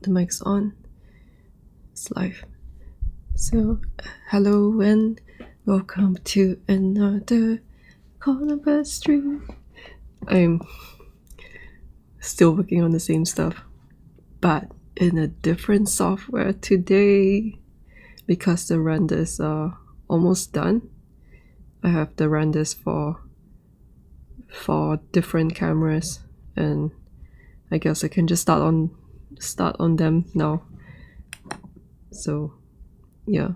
the mic's on. It's live. So, hello and welcome to another Corner stream. I'm still working on the same stuff, but in a different software today because the renders are almost done. I have the renders for different cameras, and I guess I can just start on them now. So yeah,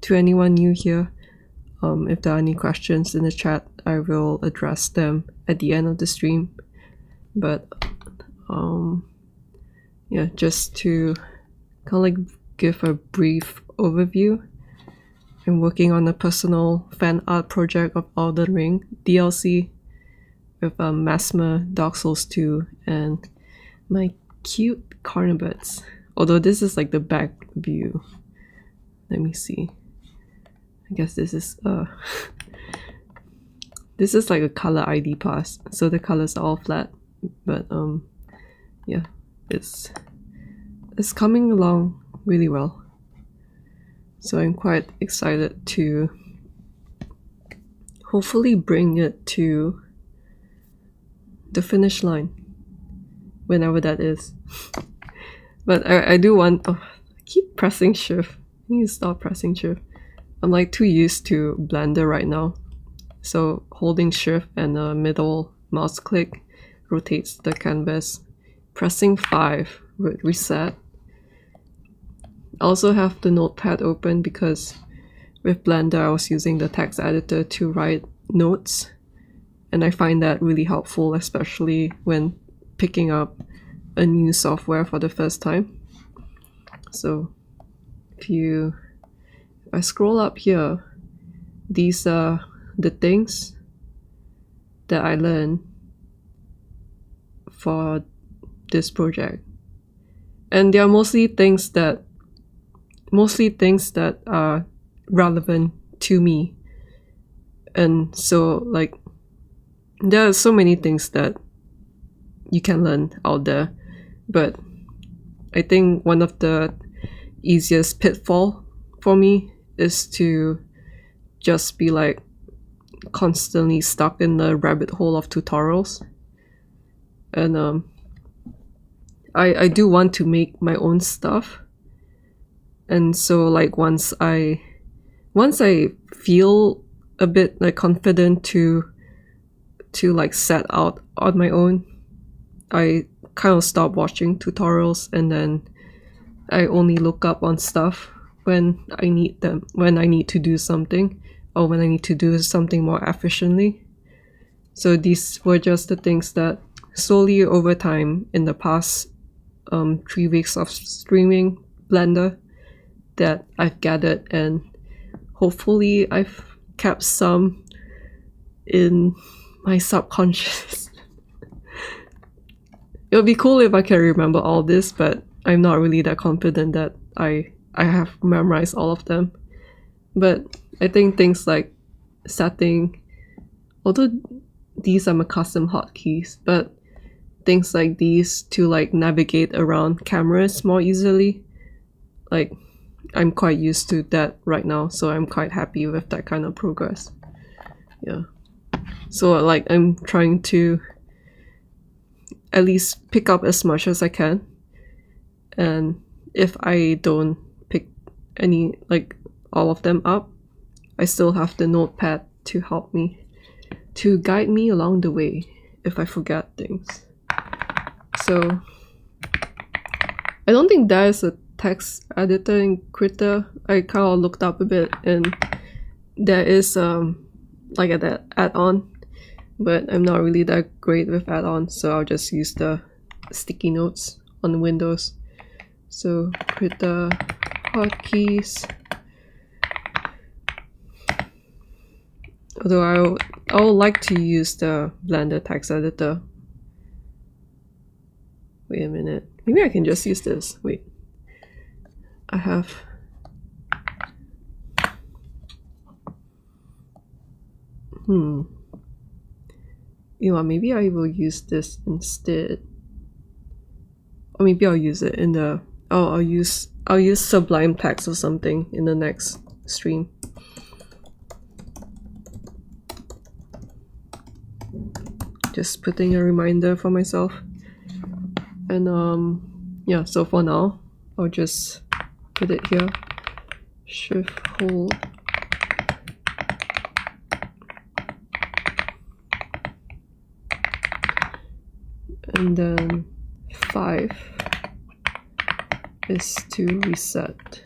to anyone new here, if there are any questions in the chat, I will address them at the end of the stream. But yeah, just to kind of like give a brief overview, I'm working on a personal fan art project of Elden Ring DLC with Messmer, Dark Souls 2, and my cute cornerbirds. Although this is like the back view. Let me see. I guess this is this is like a color ID pass, so the colors are all flat. But yeah, it's coming along really well. So I'm quite excited to hopefully bring it to the finish line, whenever that is. But I do want... Oh, I keep pressing shift. I need to stop pressing shift. I'm like too used to Blender right now. So holding shift and a middle mouse click rotates the canvas. Pressing 5 would reset. I also have the notepad open because with Blender I was using the text editor to write notes. And I find that really helpful, especially when picking up a new software for the first time. So if I scroll up here, these are the things that I learned for this project. And they are mostly things that are relevant to me. And so like there are so many things that you can learn out there, but I think one of the easiest pitfall for me is to just be like constantly stuck in the rabbit hole of tutorials. And I do want to make my own stuff, and so like once I feel a bit like confident to like set out on my own, I kind of stop watching tutorials, and then I only look up on stuff when I need them, when I need to do something, or when I need to do something more efficiently. So these were just the things that slowly over time in the past 3 weeks of streaming Blender that I've gathered, and hopefully I've kept some in my subconscious. It would be cool if I can remember all this, but I'm not really that confident that I have memorized all of them. But I think things like setting, although these are my custom hotkeys, but things like these to like navigate around cameras more easily, like I'm quite used to that right now, so I'm quite happy with that kind of progress. Yeah. So like I'm trying to at least pick up as much as I can, and if I don't pick any, like all of them up, I still have the notepad to help me, to guide me along the way if I forget things. So I don't think there is a text editor in Krita. I kind of looked up a bit, and there is like an add-on, but I'm not really that great with add-ons, so I'll just use the sticky notes on Windows. So Krita hotkeys. Although I would like to use the Blender text editor. Wait a minute. Maybe I can just use this. Wait. I have... You know, maybe I will use this instead. Or maybe I'll use it in the Oh, I'll use Sublime Text or something in the next stream. Just putting a reminder for myself. And yeah, so for now, I'll just put it here. Shift hold. And then 5 is to reset.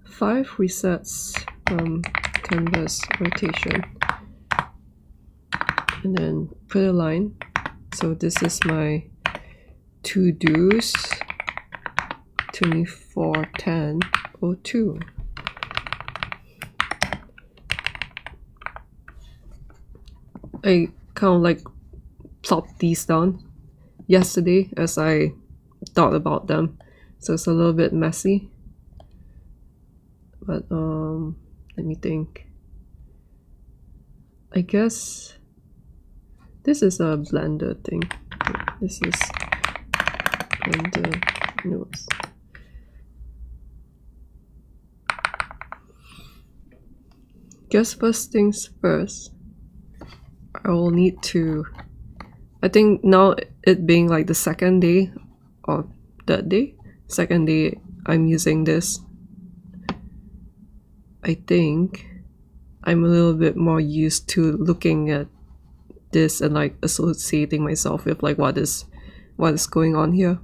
5 resets canvas rotation. And then put a line. So this is my to-dos 24/10/02. I kind of like plopped these down yesterday as I thought about them, so it's a little bit messy, but let me think. I guess this is a Blender thing. This is Blender notes. Guess first things first, I will need to, I think now it being like the second day or third day, second day I'm using this, I think I'm a little bit more used to looking at this and like associating myself with like what is going on here.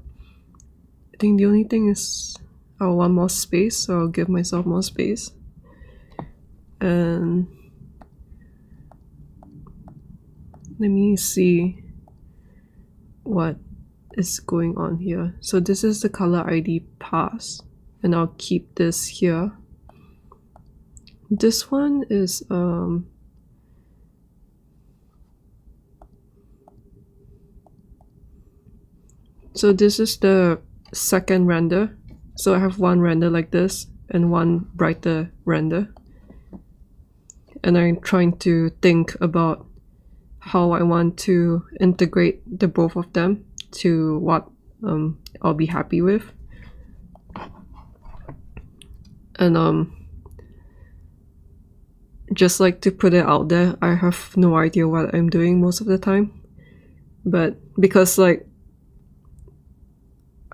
I think the only thing is I want more space, so I'll give myself more space. And let me see what is going on here. So this is the color ID pass, and I'll keep this here. This one is so this is the second render. So I have one render like this and one brighter render, and I'm trying to think about how I want to integrate the both of them to what I'll be happy with. And just like to put it out there, I have no idea what I'm doing most of the time, but because like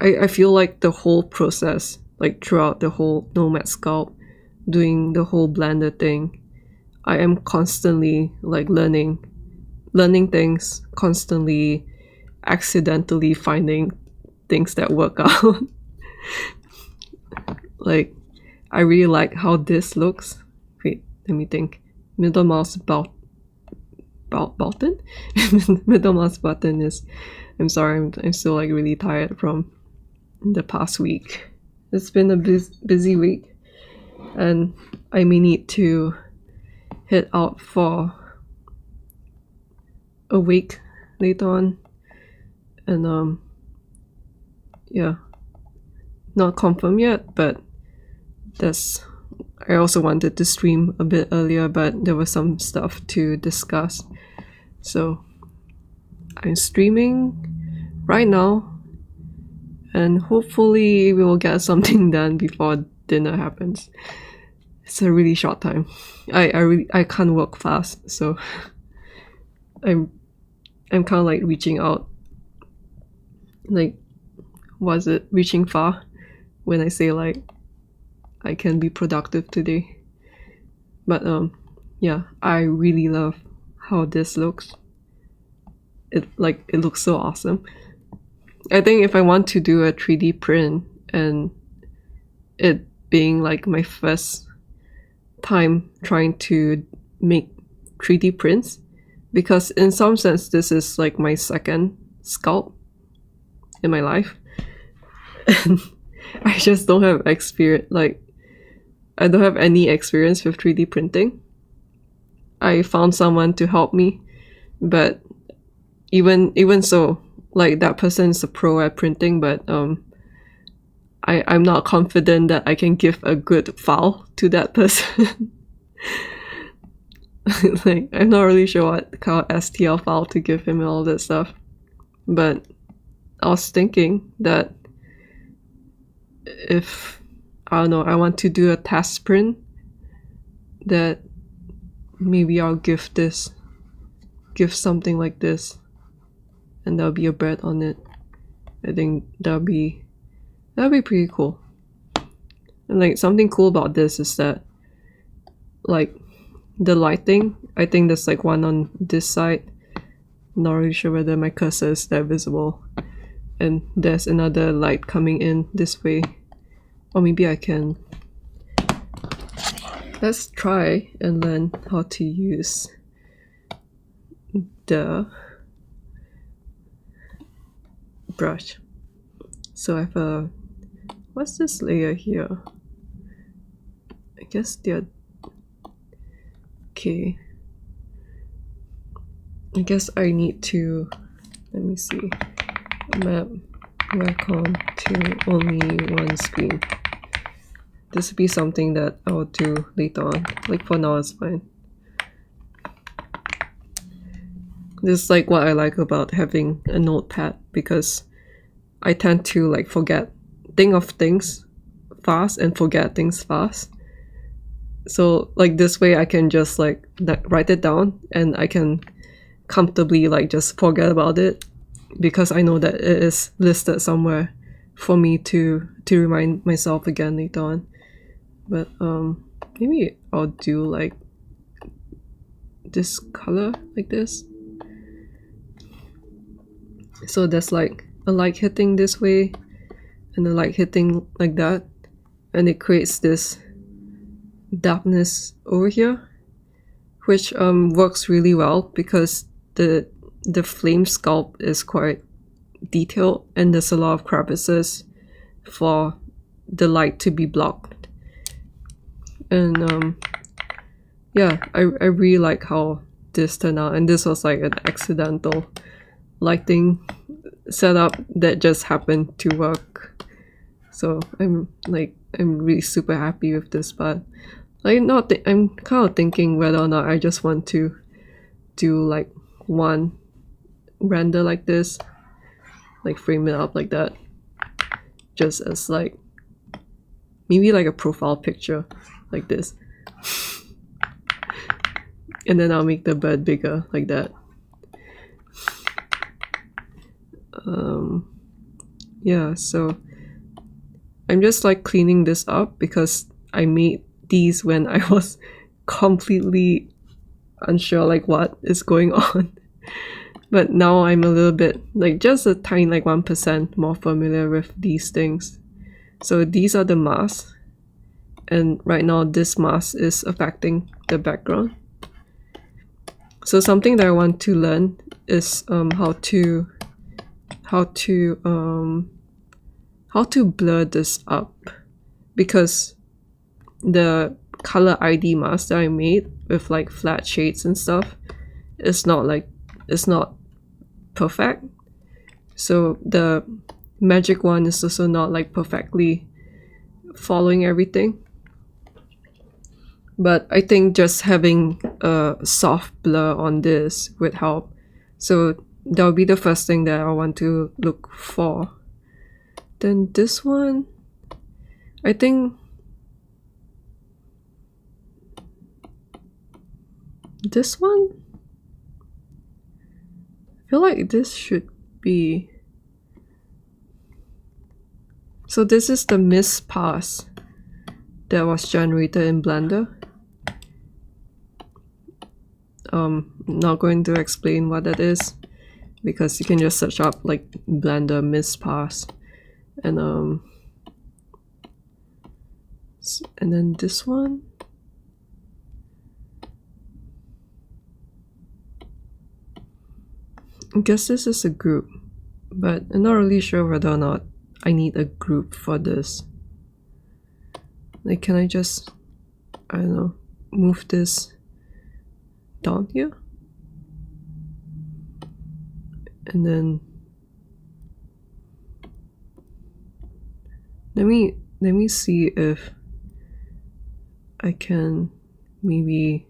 I feel like the whole process, like throughout the whole nomad sculpt, doing the whole Blender thing, I am constantly like learning things, constantly accidentally finding things that work out. Like I really like how this looks. Wait, let me think. Middle mouse button? Middle mouse button is, I'm sorry, I'm still like really tired from the past week. It's been a busy week, and I may need to head out for a week later on, and yeah, not confirmed yet, but that's, I also wanted to stream a bit earlier, but there was some stuff to discuss, so I'm streaming right now, and hopefully we will get something done before dinner happens. It's a really short time. I can't work fast, so I'm kind of like reaching out, like, was it reaching far when I say like I can be productive today. But yeah, I really love how this looks. It looks so awesome. I think if I want to do a 3D print, and it being like my first time trying to make 3D prints, because in some sense this is like my second sculpt in my life, and I just don't have experience, like I don't have any experience with 3D printing. I found someone to help me, but even so, like that person is a pro at printing, but I'm not confident that I can give a good file to that person. Like I'm not really sure what kind of STL file to give him and all that stuff. but I was thinking that if, I don't know, I want to do a test sprint, that maybe I'll give something like this, and there'll be a bread on it. I think that'll be pretty cool. And like something cool about this is that like the lighting, I think there's like one on this side. Not really sure whether my cursor is that visible. And there's another light coming in this way. Or maybe I can... Let's try and learn how to use the brush. So I have a... What's this layer here? I guess they're... Okay. I guess I need to... Let me see. Map webcam to only one screen. This would be something that I'll do later on. Like for now it's fine. This is like what I like about having a notepad, because I tend to like think of things fast and forget things fast. So like this way I can just like write it down and I can comfortably like just forget about it, because I know that it is listed somewhere for me to remind myself again later on. But maybe I'll do like this color like this. So there's like a light hitting this way and a light hitting like that, and it creates this darkness over here, which works really well because the flame sculpt is quite detailed and there's a lot of crevices for the light to be blocked. And yeah, I really like how this turned out, and this was like an accidental lighting setup that just happened to work. So I'm really super happy with this part. I'm kind of thinking whether or not I just want to do like one render like this, like frame it up like that, just as like maybe like a profile picture like this. And then I'll make the bird bigger like that. Yeah, so I'm just like cleaning this up because I made these when I was completely unsure like what is going on. But now I'm a little bit, like just a tiny like 1% more familiar with these things. So these are the masks, and right now this mask is affecting the background. So something that I want to learn is how to blur this up, because the color ID mask that I made with like flat shades and stuff it's not perfect. So the magic one is also not like perfectly following everything. But I think just having a soft blur on this would help. So that'll be the first thing that I want to look for. Then this one, I think this one, I feel like this should be, so this is the mist pass that was generated in Blender. Not going to explain what that is, because you can just search up like Blender mist pass, and then this one, I guess this is a group, but I'm not really sure whether or not I need a group for this. Like, can I just, I don't know, move this down here? And then let me see if I can maybe,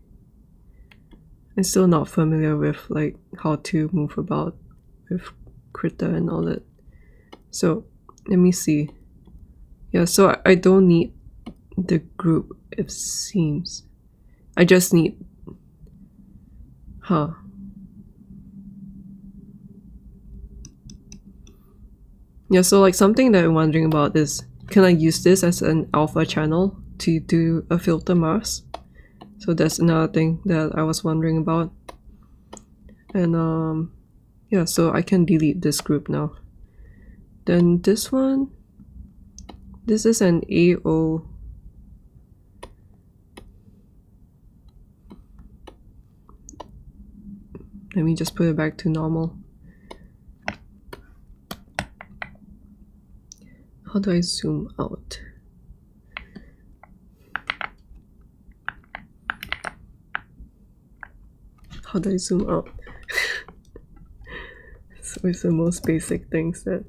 I'm still not familiar with like how to move about with Krita and all that. So let me see. Yeah, so I don't need the group, it seems. I just need... Huh. Yeah, so like something that I'm wondering about is, can I use this as an alpha channel to do a filter mask? So that's another thing that I was wondering about. And yeah, so I can delete this group now. Then this one, this is an AO. Let me just put it back to normal. How do I zoom out? How do I zoom out? It's always the most basic things that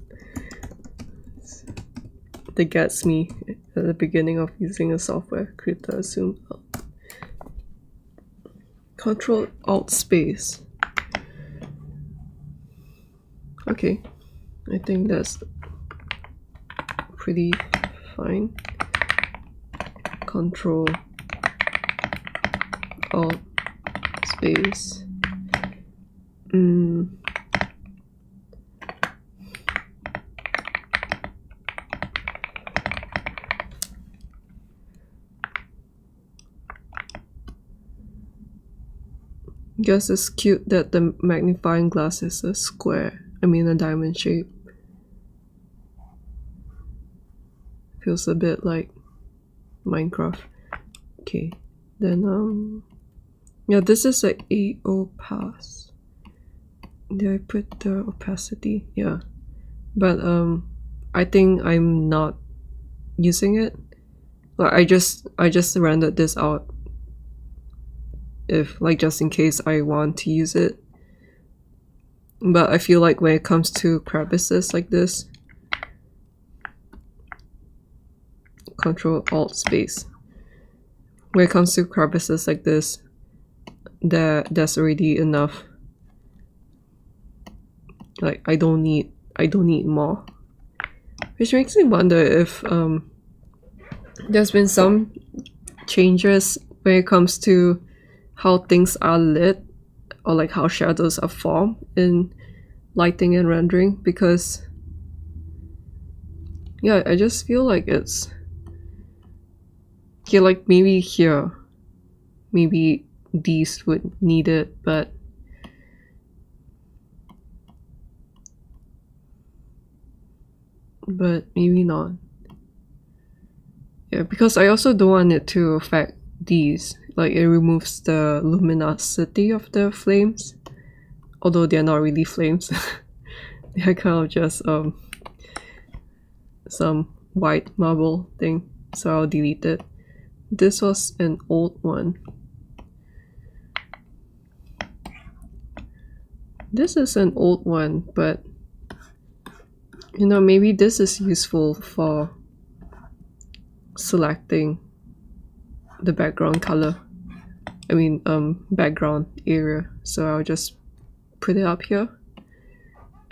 gets me at the beginning of using a software. Krita, zoom out. Control Alt Space. Okay, I think that's pretty fine. Control Alt Space. Guess it's cute that the magnifying glass is a square. I mean a diamond shape. Feels a bit like Minecraft. Okay, then yeah, this is a AO pass. Did I put the opacity? Yeah, but I think I'm not using it. Like I just rendered this out, if like just in case I want to use it. But I feel like when it comes to crevices like this, Control Alt Space. When it comes to crevices like this, that's already enough. Like I don't need more. Which makes me wonder if there's been some changes when it comes to how things are lit, or like how shadows are formed in lighting and rendering, because yeah, I just feel like it's yeah, like maybe here, maybe these would need it, but maybe not. Yeah, because I also don't want it to affect these. Like it removes the luminosity of the flames, although they're not really flames. They're kind of just some white marble thing, so I'll delete it. This was an old one. This is an old one, but you know, maybe this is useful for selecting the background color. I mean background area. So I'll just put it up here.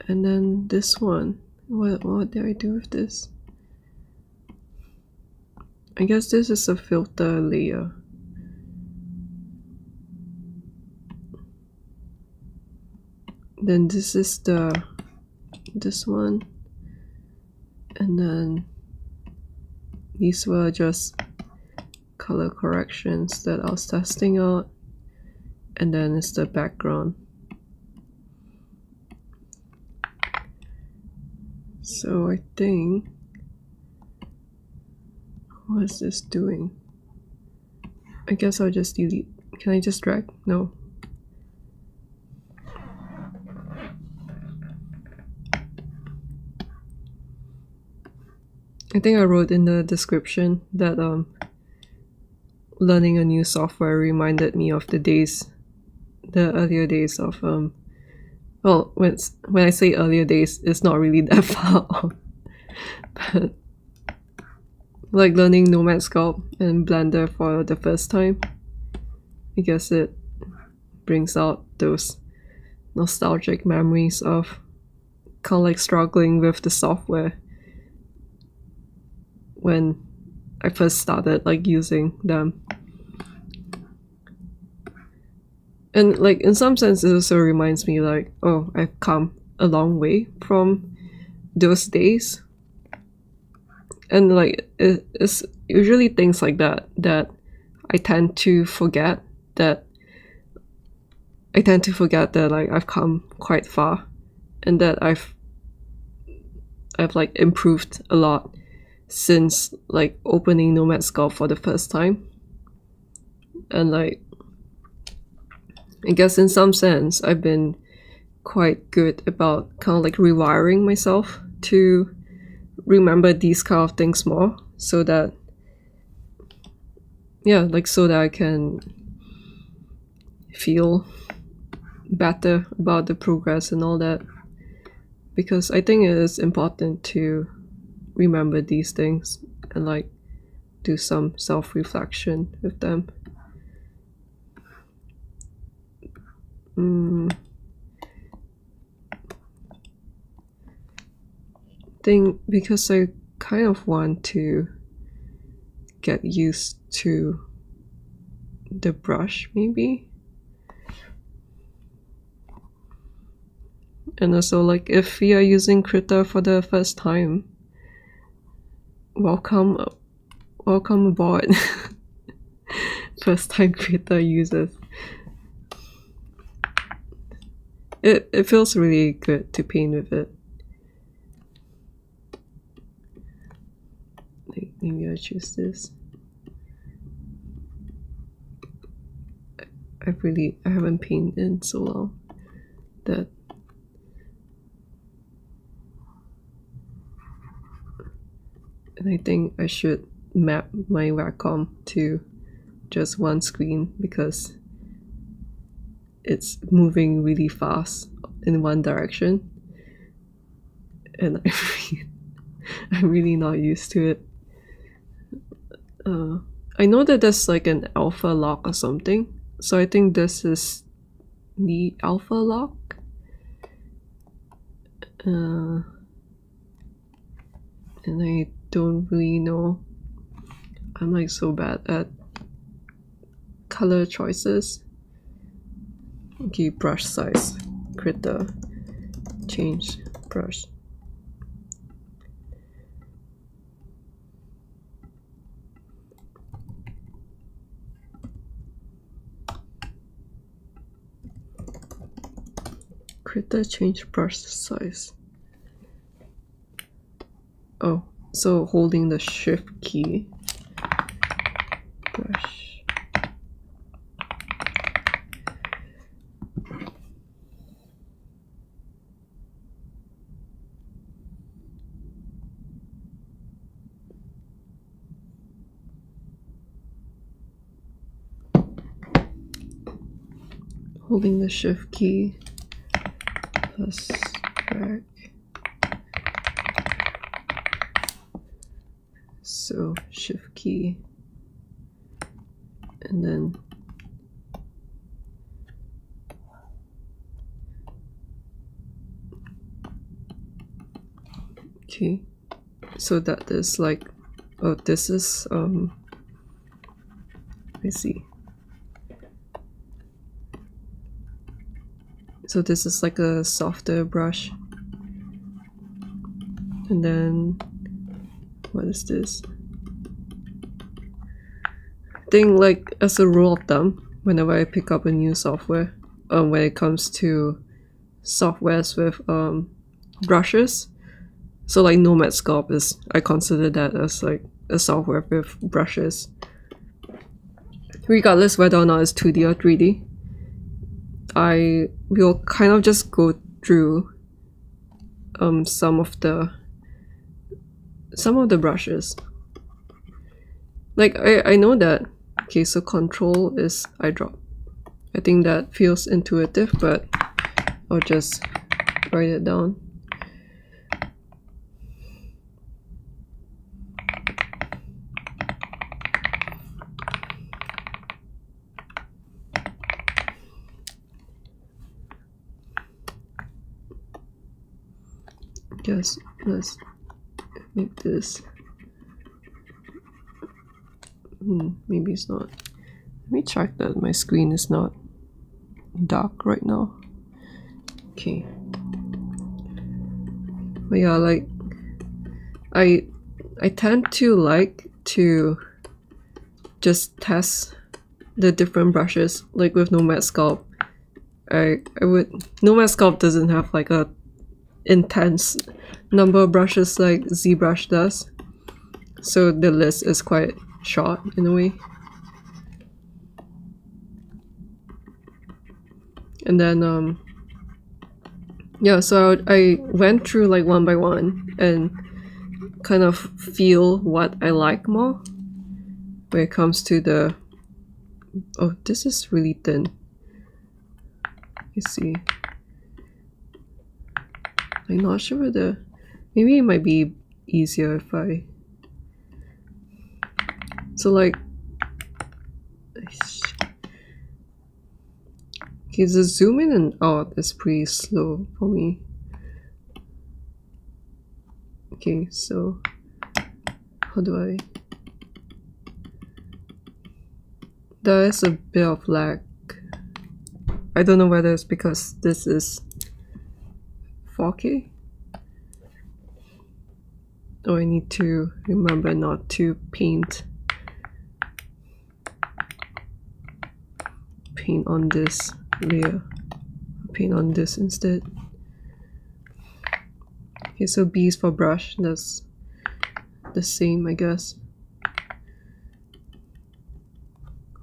And then this one, what did I do with this? I guess this is a filter layer. Then this is this one, and then these were just color corrections that I was testing out, and then it's the background. So I think, what is this doing? I guess I'll just delete. Can I just drag? No. I think I wrote in the description that learning a new software reminded me of the earlier days of well, when I say earlier days, it's not really that far off. But like learning Nomad Sculpt and Blender for the first time, I guess it brings out those nostalgic memories of kind of like struggling with the software when I first started like using them. And like in some sense it also reminds me like, oh, I've come a long way from those days. And like it's usually things like that I tend to forget that like I've come quite far and that I've like improved a lot since like opening Nomad Sculpt for the first time. And like I guess in some sense I've been quite good about kind of like rewiring myself to remember these kind of things more, so that so that I can feel better about the progress and all that, because I think it is important to remember these things and like do some self-reflection with them. Thing because I kind of want to get used to the brush maybe, and also like if you are using Krita for the first time, welcome aboard. First time Krita users. It feels really good to paint with it. Like maybe I'll choose this. I haven't painted in so long that and I think I should map my Wacom to just one screen because it's moving really fast in one direction and I'm really not used to it. I know that there's like an alpha lock or something, so I think this is the alpha lock. And I don't really know. I'm like so bad at color choices. Okay, brush size. Krita. Change brush. Krita change brush size. Oh, so holding the shift key. Brush. Holding the shift key plus drag. So shift key and then okay, so that is like, oh, this is I see. So this is like a softer brush, and then what is this? I think like as a rule of thumb, whenever I pick up a new software, when it comes to softwares with brushes, so like Nomad Sculpt is, I consider that as like a software with brushes, regardless whether or not it's 2D or 3D. I will kind of just go through some of the brushes. Like I know that, okay, so control is eyedrop. I think that feels intuitive, but I'll just write it down. guess let's make this. Maybe it's not. Let me check that my screen is not dark right now. Okay. But yeah, like I tend to like to just test the different brushes, like with Nomad Sculpt. Nomad Sculpt doesn't have like a intense number of brushes like ZBrush does, so the list is quite short in a way. And then yeah, so I went through like one by one and kind of feel what I like more when it comes to the... Oh, this is really thin. Let's see. I'm not sure whether... Maybe it might be easier if I... So like... Okay, the zoom in and out is pretty slow for me. Okay, so... How do I... There is a bit of lag. I don't know whether it's because this is 4K. Oh, I need to remember not to paint on this layer. Paint on this instead. Okay, so B is for brush. That's the same, I guess.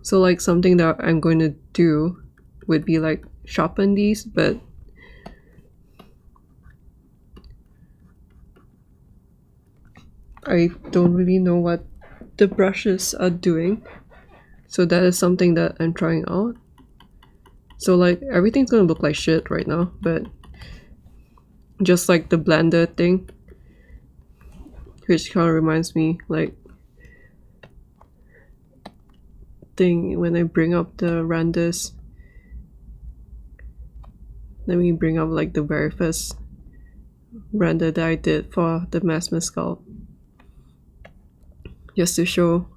So like something that I'm going to do would be like sharpen these, but I don't really know what the brushes are doing. So that is something that I'm trying out. So like everything's gonna look like shit right now, but just like the blender thing, which kind of reminds me like thing when I bring up the renders. Let me bring up like the very first render that I did for the Messmer sculpt, just to show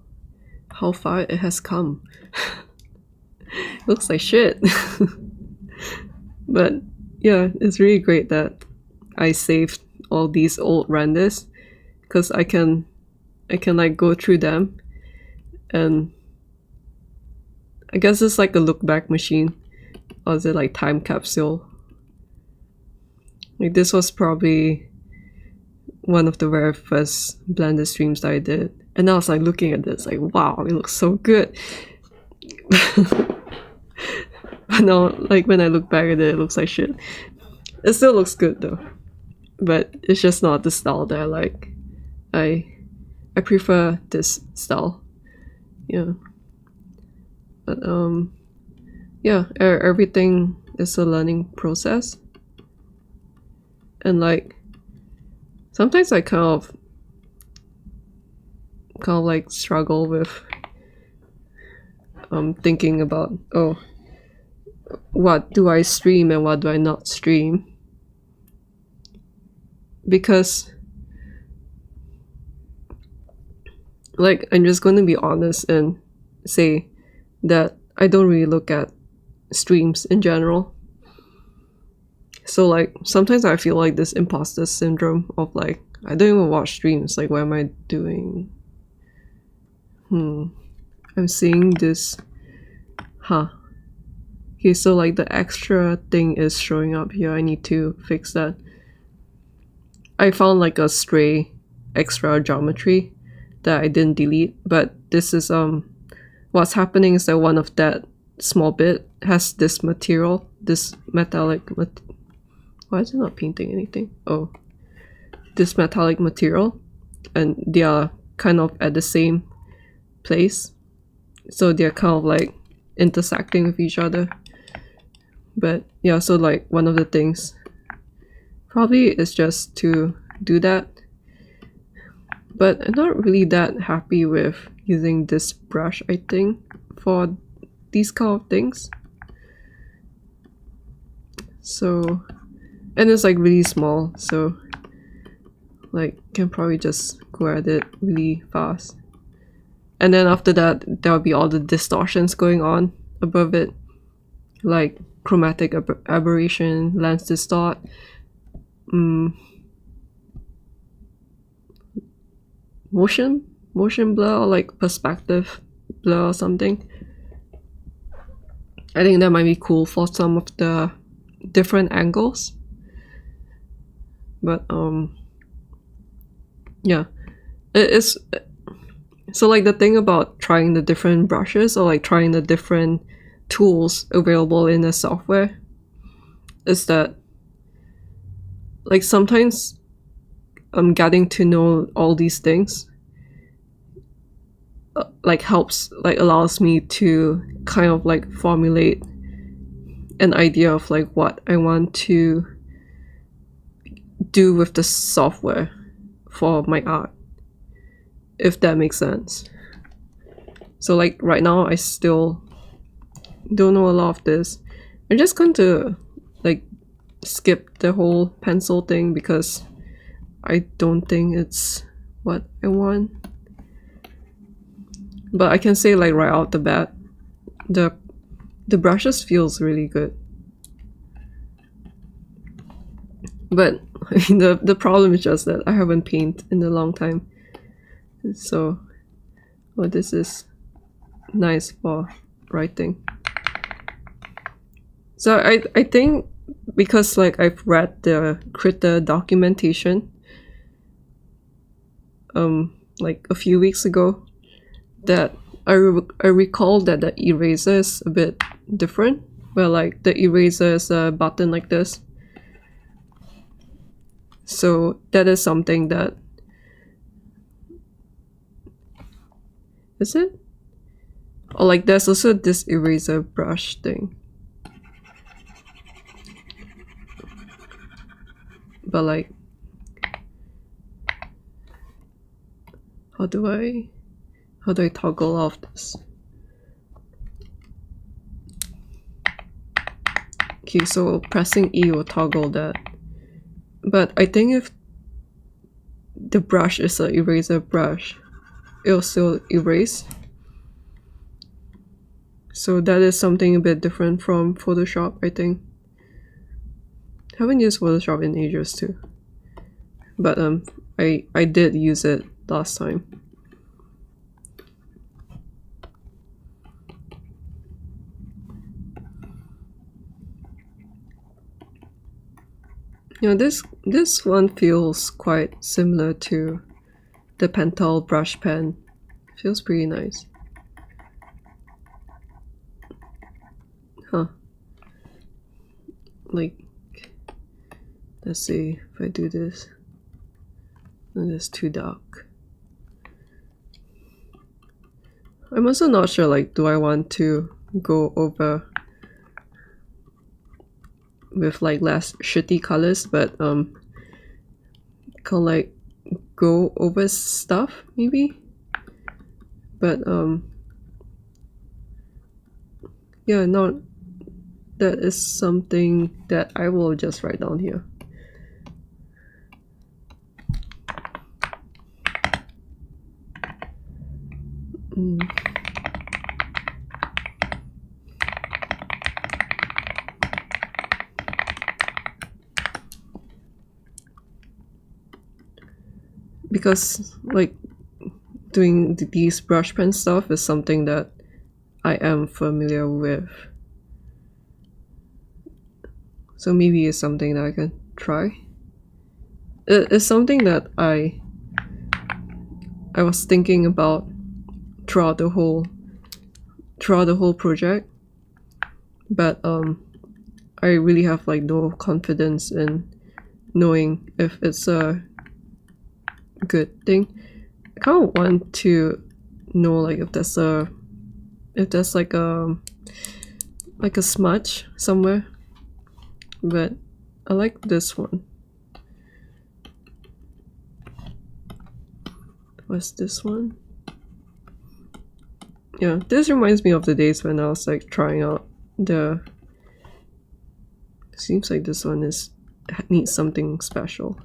how far it has come. Looks like shit. But yeah, it's really great that I saved all these old renders, because I can like go through them, and I guess it's like a look back machine, or is it like time capsule? Like this was probably one of the very first Blender streams that I did, and I was like looking at this like, wow, it looks so good. But now, like when I look back at it, it looks like shit. It still looks good though, but it's just not the style that I like. I prefer this style. Yeah. But yeah, everything is a learning process, and like sometimes I kind of like struggle with thinking about, oh, what do I stream and what do I not stream, because like I'm just going to be honest and say that I don't really look at streams in general. So like sometimes I feel like this imposter syndrome of like, I don't even watch streams, like what am I doing? I'm seeing this. Okay, so like the extra thing is showing up here. I need to fix that. I found like a stray extra geometry that I didn't delete, but this is what's happening is that one of that small bit has this material, this metallic why is it not painting anything? Oh, this metallic material, and they are kind of at the same place, so they're kind of like intersecting with each other. But yeah, so like one of the things probably is just to do that, but I'm not really that happy with using this brush, I think, for these kind of things. So, and it's like really small, so like can probably just go at it really fast. And then after that, there'll be all the distortions going on above it, like chromatic aberration, lens distort, motion blur, or like perspective blur or something. I think that might be cool for some of the different angles. But yeah, it is. So like the thing about trying the different brushes or like trying the different tools available in the software is that like sometimes getting to know all these things like helps, like allows me to kind of like formulate an idea of like what I want to do with the software for my art, if that makes sense. So like right now I still don't know a lot of this. I'm just going to like skip the whole pencil thing because I don't think it's what I want. But I can say like right out the bat, the brushes feels really good. But I mean, the problem is just that I haven't painted in a long time. So, oh, this is nice for writing. So I think because like I've read the Krita documentation like a few weeks ago, that I recall that the eraser is a bit different, where like the eraser is a button like this. So that is something that, is it? Or like there's also this eraser brush thing. But like, how do I toggle off this? Okay, so pressing E will toggle that. But I think if the brush is an eraser brush, it'll still erase. So that is something a bit different from Photoshop, I think. I haven't used Photoshop in ages too. But I did use it last time. You know, this one feels quite similar to the Pentel brush pen. Feels pretty nice. Huh. Like, let's see if I do this. And it's too dark. I'm also not sure, like, do I want to go over with like less shitty colors, but kind of like go over stuff maybe. But yeah, not, that is something that I will just write down here. Because like doing these brush pen stuff is something that I am familiar with. So maybe it's something that I can try. It's something that I was thinking about throughout the whole project, but I really have like no confidence in knowing if it's a good thing. I kind of want to know like if there's like a smudge somewhere, but I like this one. What's this one? Yeah, this reminds me of the days when I was like trying out the, seems like this one needs something special.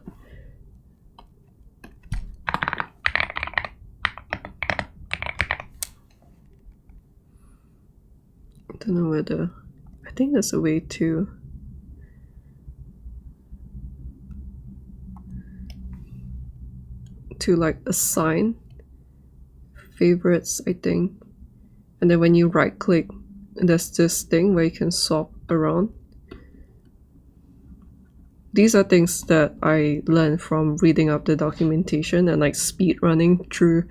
I don't know whether, I think there's a way to like assign favorites, I think. And then when you right click, there's this thing where you can swap around. These are things that I learned from reading up the documentation and like speed running through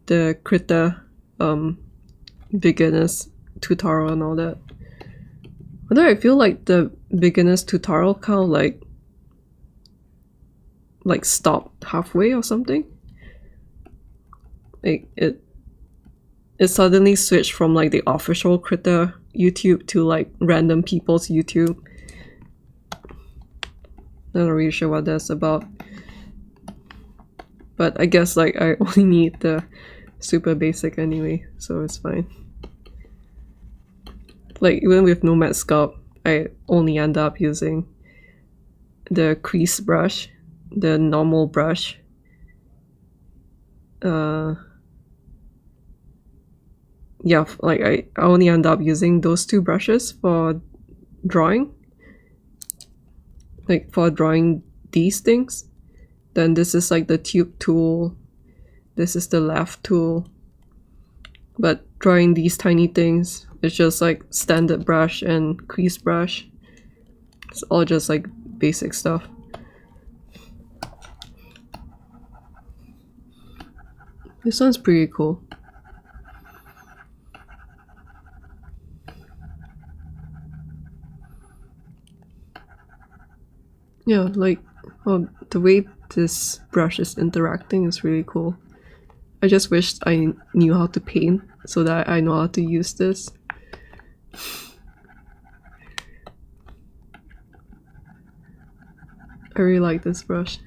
the Krita beginners tutorial and all that. Although I feel like the beginners tutorial kind of like stopped halfway or something. Like it suddenly switched from like the official Krita YouTube to like random people's YouTube. Not really sure what that's about. But I guess like I only need the super basic anyway, so it's fine. Like even with nomad sculpt, I only end up using the crease brush, the normal brush. Yeah, like I only end up using those two brushes for drawing. Like for drawing these things. Then this is like the tube tool. This is the laugh tool. But drawing these tiny things, it's just like standard brush and crease brush. It's all just like basic stuff. This one's pretty cool. Yeah, like, oh, the way this brush is interacting is really cool. I just wished I knew how to paint so that I know how to use this. I really like this brush.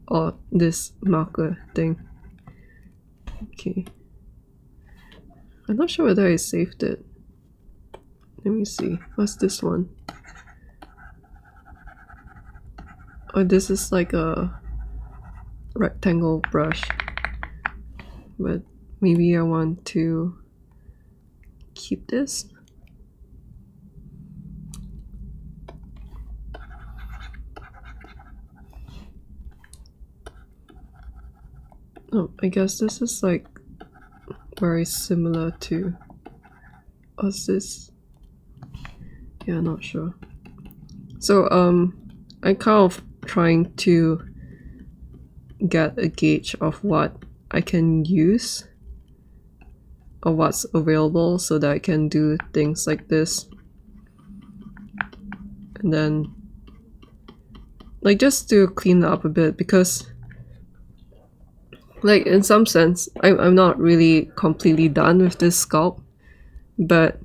Or this marker thing. Okay. I'm not sure whether I saved it. Let me see. What's this one? Oh, this is like a rectangle brush. But maybe I want to keep this. Oh, I guess this is like very similar to, what's this? Yeah, not sure. So I'm kind of trying to get a gauge of what I can use or what's available so that I can do things like this. And then like just to clean up a bit, because like in some sense I'm not really completely done with this sculpt, but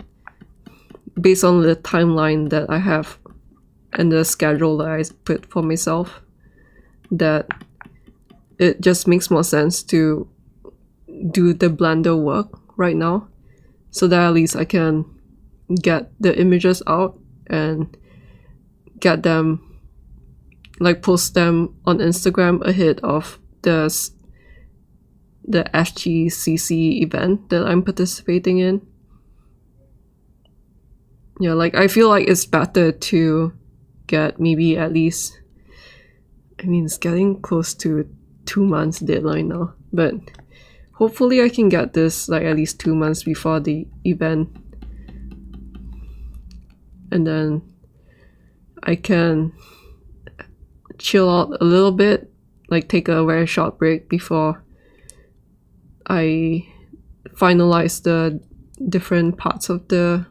based on the timeline that I have and the schedule that I put for myself, that it just makes more sense to do the Blender work right now, so that at least I can get the images out and get them, like post them on Instagram ahead of the FGCC event that I'm participating in. Yeah, like I feel like it's better to get maybe at least, I mean it's getting close to 2 months deadline now, but hopefully I can get this like at least 2 months before the event, and then I can chill out a little bit, like take a very short break before I finalize the different parts of the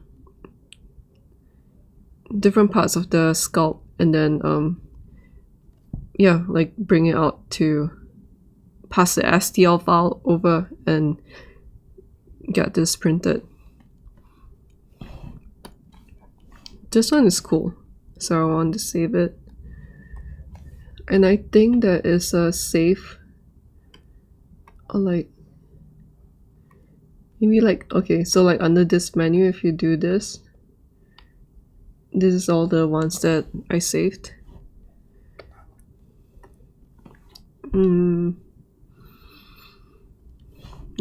sculpt, and then yeah, like bring it out to pass the STL file over and get this printed. This one is cool, so I want to save it. And I think that is a save, or like maybe like, okay, so like under this menu, if you do this, this is all the ones that I saved.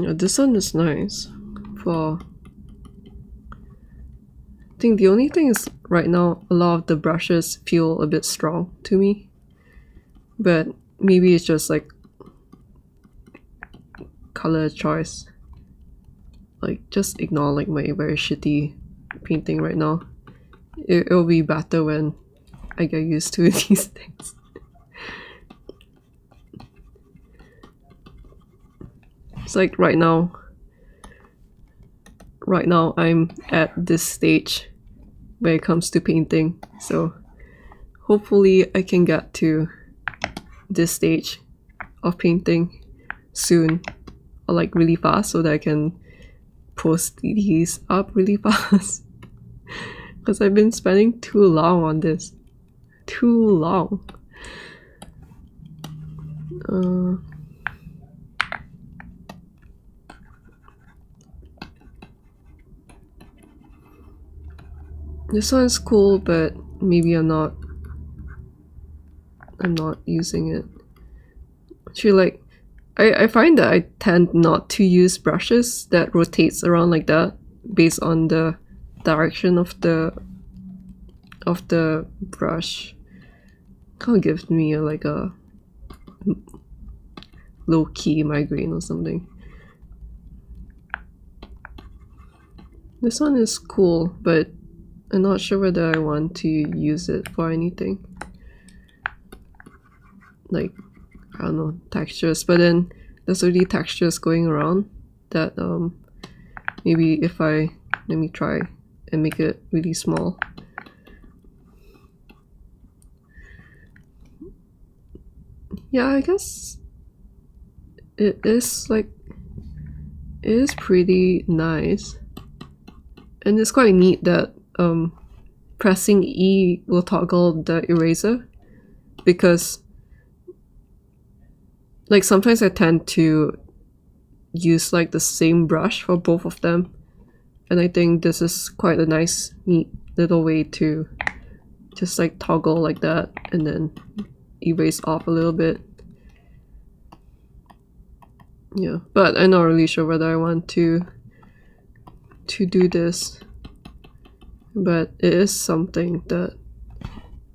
Yeah, this one is nice for I think the only thing is right now a lot of the brushes feel a bit strong to me, but maybe it's just like color choice. Like just ignore like my very shitty painting right now. It'll be better when I get used to these things. It's like right now I'm at this stage when it comes to painting, so hopefully I can get to this stage of painting soon, or like really fast, so that I can post these up really fast. Because I've been spending too long on this. Too long. This one's cool, but maybe I'm not using it. Actually, like, I find that I tend not to use brushes that rotates around like that based on the direction of the brush. Kind of gives me like a low-key migraine or something. This one is cool, but I'm not sure whether I want to use it for anything. Like, I don't know, textures, but then there's already textures going around that maybe if let me try and make it really small. Yeah, I guess it is pretty nice, and it's quite neat that pressing E will toggle the eraser, because like sometimes I tend to use like the same brush for both of them, and I think this is quite a nice, neat little way to just like toggle like that and then erase off a little bit. Yeah, but I'm not really sure whether I want to do this, but it is something that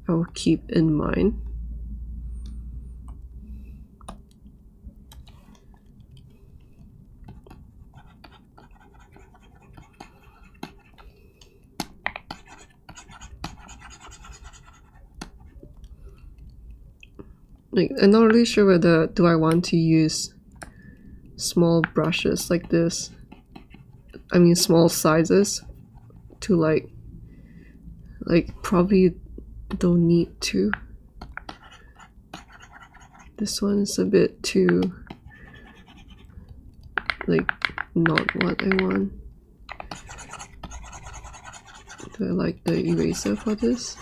I'll keep in mind. Like, I'm not really sure whether do I want to use small brushes like this. I mean small sizes to like probably don't need to. This one is a bit too like not what I want. Do I like the eraser for this?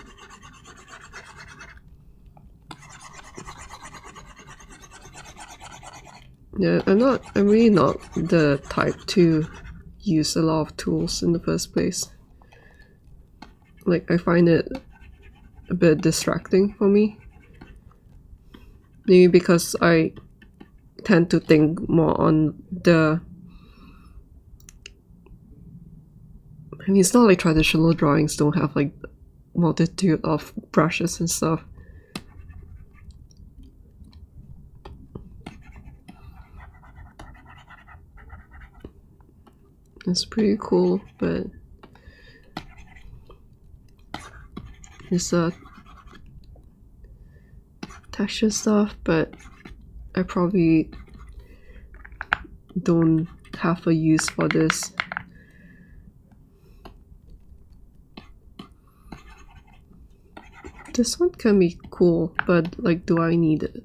Yeah, I'm really not the type to use a lot of tools in the first place. Like, I find it a bit distracting for me. Maybe because I tend to think more on the... I mean, it's not like traditional drawings don't have like multitude of brushes and stuff. It's pretty cool, but it's texture stuff, but I probably don't have a use for this. This one can be cool, but like, do I need it?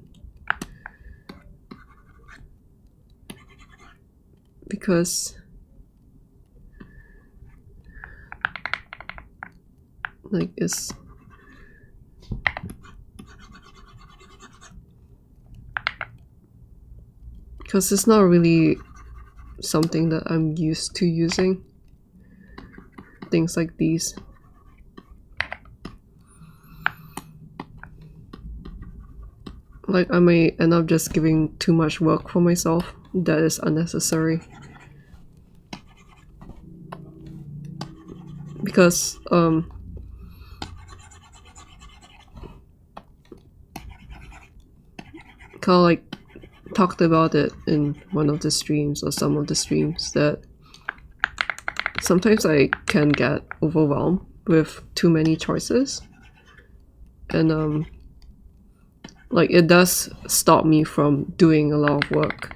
Because like it's not really something that I'm used to using. Things like these. Like, I may end up just giving too much work for myself that is unnecessary. because kind of like talked about it in one of the streams or some of the streams that sometimes I can get overwhelmed with too many choices, and like it does stop me from doing a lot of work,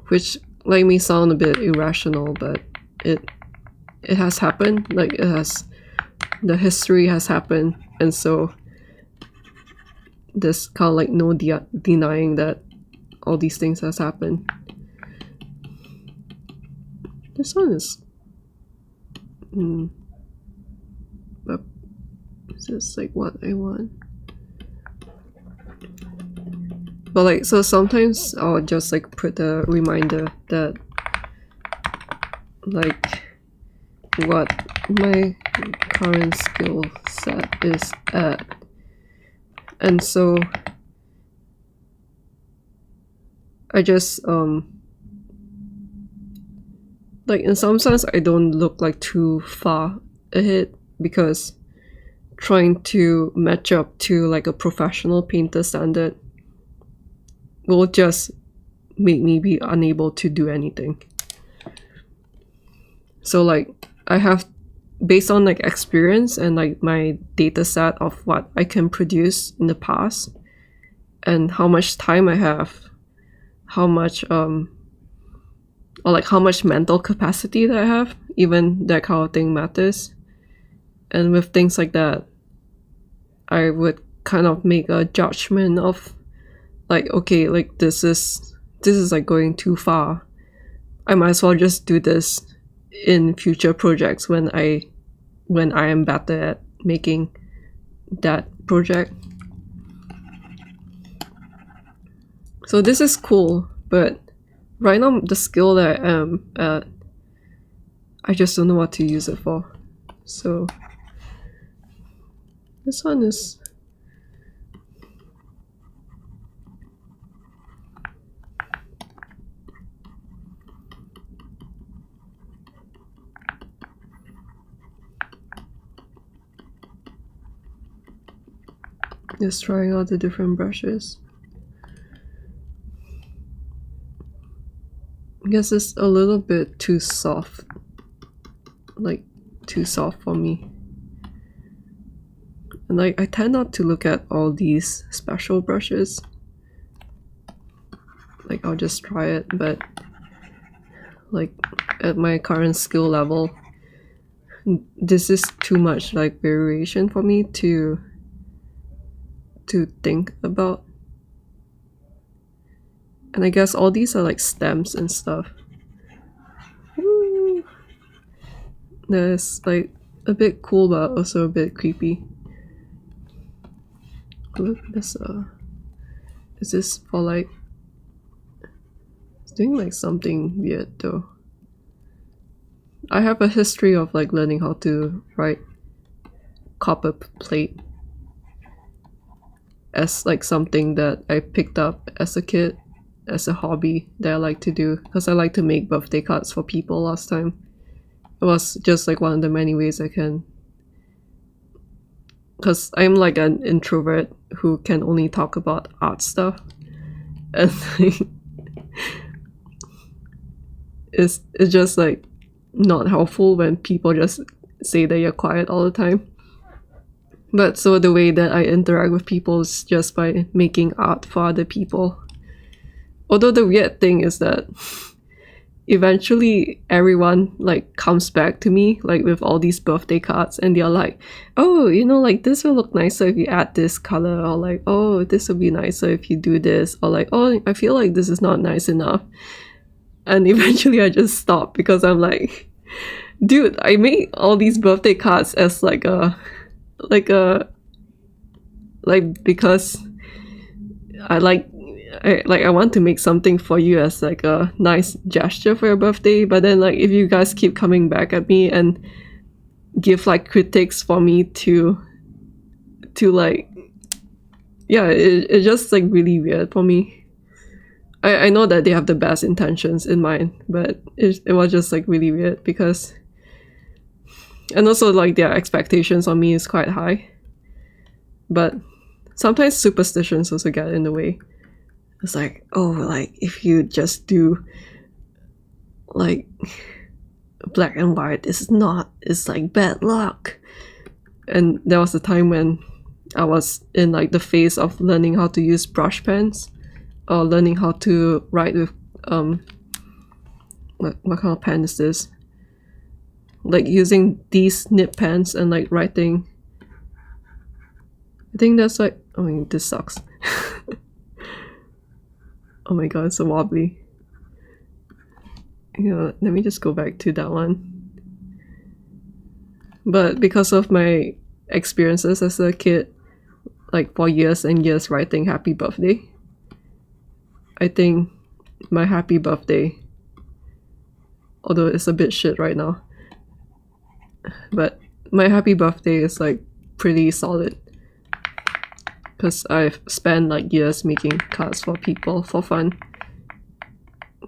which like may sound a bit irrational, but it has happened. Like the history has happened, and so there's kind of like no denying that all these things has happened. This one is but is this like what I want? But like, so sometimes I'll just like put a reminder that like what my current skill set is at, and so I just like in some sense I don't look like too far ahead, because trying to match up to like a professional painter standard will just make me be unable to do anything. So like I have, based on like experience and like my data set of what I can produce in the past and how much time I have, how much or like how much mental capacity that I have, even that kind of thing matters. And with things like that, I would kind of make a judgment of like, okay, like this is like going too far. I might as well just do this in future projects when I am better at making that project. So this is cool, but right now the skill that I am at, I just don't know what to use it for. So this one is just trying out the different brushes. I guess it's a little bit too soft, like too soft for me. And like I tend not to look at all these special brushes. Like I'll just try it, but like at my current skill level, this is too much like variation for me to think about. And I guess all these are like stems and stuff. Woo! That's like a bit cool but also a bit creepy. Look, this is this for like, it's doing like something weird though. I have a history of like learning how to write copper plate as like something that I picked up as a kid, as a hobby that I like to do, because I like to make birthday cards for people last time. It was just like one of the many ways I can, because I'm like an introvert who can only talk about art stuff, and like, it's just like not helpful when people just say that you're quiet all the time. But so the way that I interact with people is just by making art for other people. Although the weird thing is that eventually everyone like comes back to me like with all these birthday cards, and they're like, oh, you know, like this will look nicer if you add this color, or like, oh, this will be nicer if you do this, or like, oh, I feel like this is not nice enough. And eventually I just stop, because I'm like, dude, I made all these birthday cards as because I want to make something for you as like a nice gesture for your birthday. But then like if you guys keep coming back at me and give like critics for me to like, yeah, it's just like really weird for me. I know that they have the best intentions in mind, but it was just like really weird, because And also like their expectations on me is quite high. But sometimes superstitions also get in the way. It's like, oh, like if you just do like black and white, it's like bad luck. And there was a time when I was in like the phase of learning how to use brush pens or learning how to write with what kind of pen is this? Like using these nib pens and like writing. I think that's like, I mean, this sucks. Oh my god, it's so wobbly. You know, let me just go back to that one. But because of my experiences as a kid, like for years and years writing happy birthday, I think my happy birthday, although it's a bit shit right now, but my happy birthday is like pretty solid. Because I've spent like years making cards for people for fun.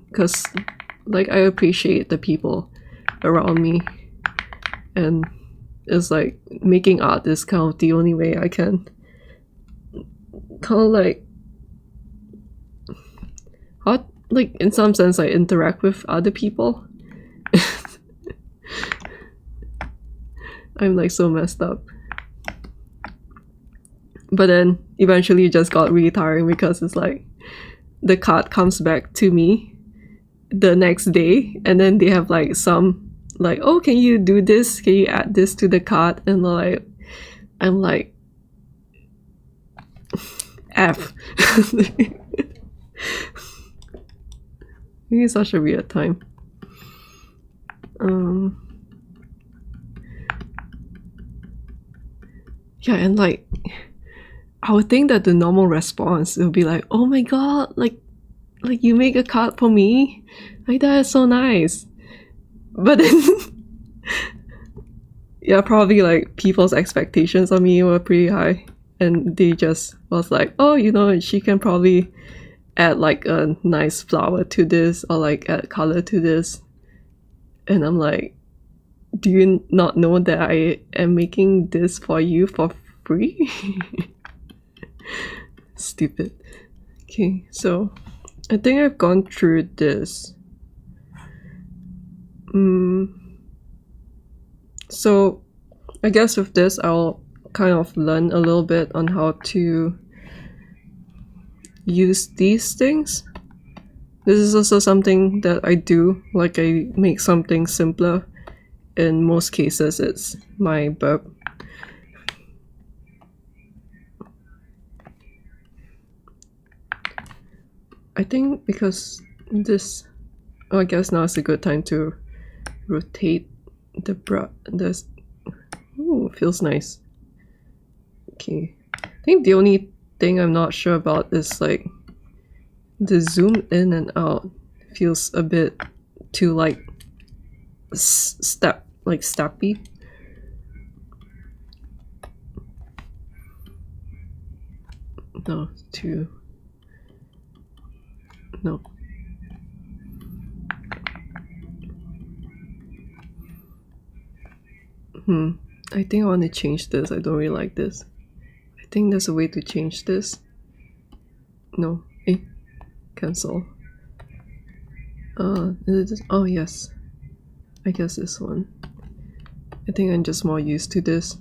Because like I appreciate the people around me. And it's like making art is kind of the only way I can kind of like how, like in some sense I interact with other people. I'm like so messed up. But then eventually it just got really tiring because it's like the card comes back to me the next day and then they have like some like, oh, can you do this? Can you add this to the card? And like I'm like F. It's such a weird time. Yeah, and like I would think that the normal response would be like, oh my god, like you make a card for me? Like that is so nice. But then yeah, probably like people's expectations on me were pretty high. And they just was like, oh, you know, she can probably add like a nice flower to this or like add color to this. And I'm like, do you not know that I am making this for you for free? Stupid. Okay, so I think I've gone through this. So I guess with this I'll kind of learn a little bit on how to use these things. This is also something that I do, like I make something simpler. In most cases it's my burp. I think because this, oh, I guess now is a good time to rotate the brush. This, ooh, feels nice. Okay, I think the only thing I'm not sure about is like the zoom in and out feels a bit too like steppy. No, too. No. I think I want to change this. I don't really like this. I think there's a way to change this. No. Cancel. Is it oh yes. I guess this one. I think I'm just more used to this.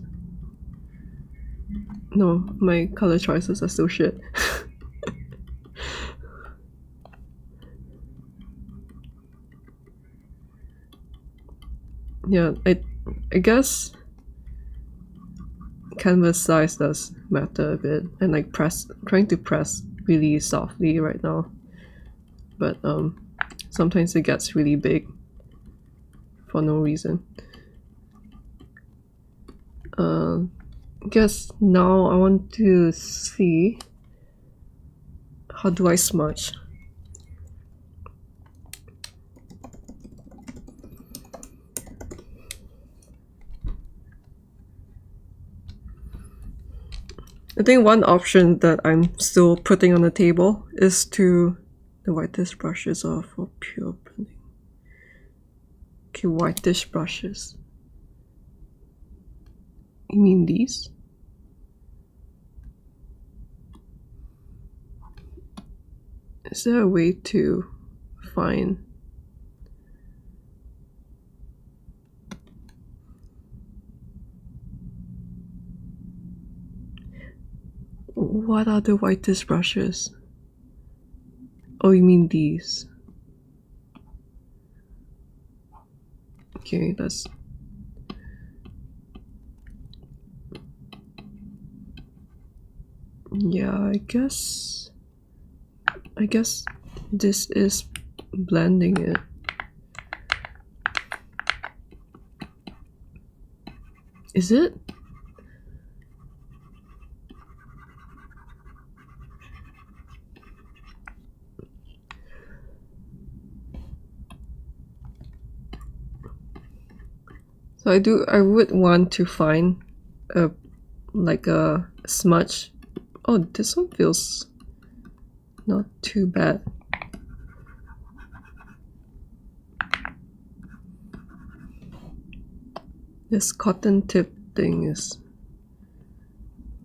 No, my color choices are still shit. Yeah, I guess canvas size does matter a bit, and like trying to press really softly right now, but sometimes it gets really big for no reason. I guess now I want to see how do I smudge. I think one option that I'm still putting on the table is to the whitish brushes are for pure blending. Okay, whitish brushes. You mean these? Is there a way to find? What are the whitest brushes? Oh, you mean these? Okay, that's... Yeah, I guess this is blending it. Is it? So I would want to find like a smudge. Oh, this one feels not too bad. This cotton tip thing is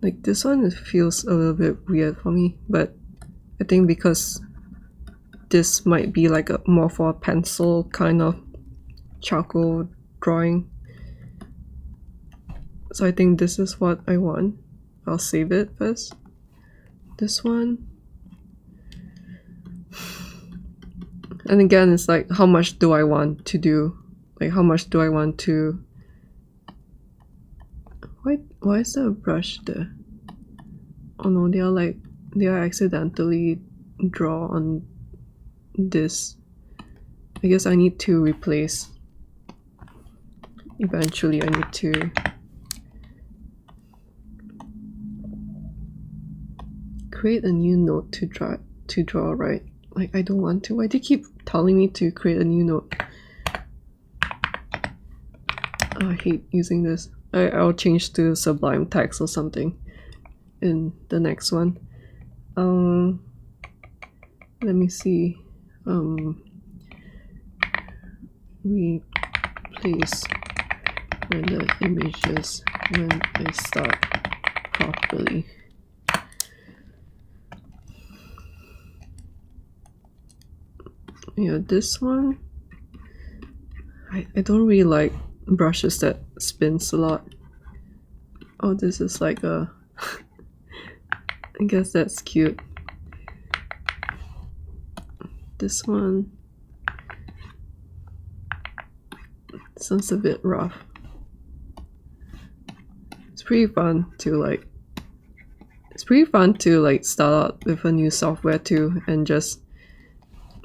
like, this one, it feels a little bit weird for me, but I think because this might be like a more for a pencil kind of charcoal drawing. So I think this is what I want. I'll save it first. This one. And again, it's like, how much do I want to do? Like, how much do I want to... Why is there a brush there? Oh no, they are accidentally draw on this. I guess I need to replace. Eventually I need to create a new note to draw, right? Like, I don't want to. Why do you keep telling me to create a new note? Oh, I hate using this. I'll change to Sublime Text or something in the next one. Let me see. Replace render images when I start properly. Yeah, this one, I don't really like brushes that spins a lot. Oh, this is like a I guess that's cute. This one sounds a bit rough. It's pretty fun to start out with a new software too and just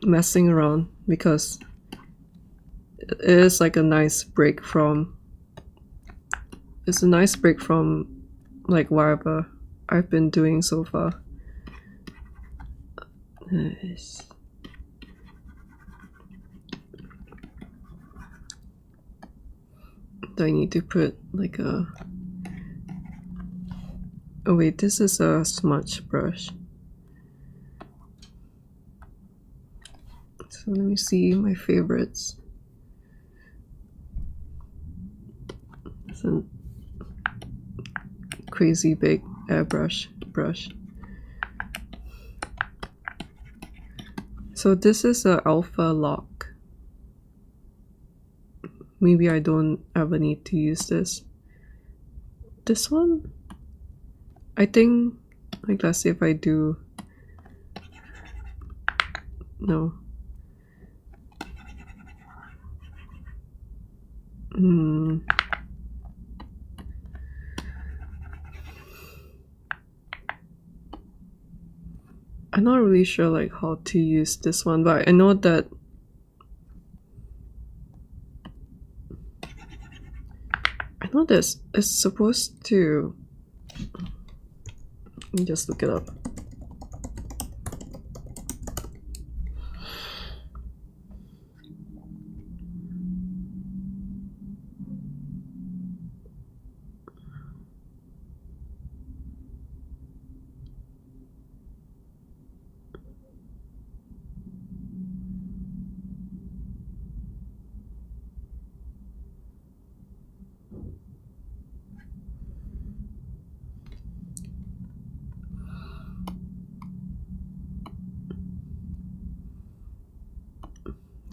messing around, because it is like a nice break from like whatever I've been doing so far. Nice. Do I need to put like a... Oh wait, this is a smudge brush. So let me see my favorites. It's a crazy big airbrush brush. So this is a alpha lock. Maybe I don't ever need to use this. This one, I think, like, let's see if I do. No. I'm not really sure like how to use this one, but I know that it's supposed to... Let me just look it up.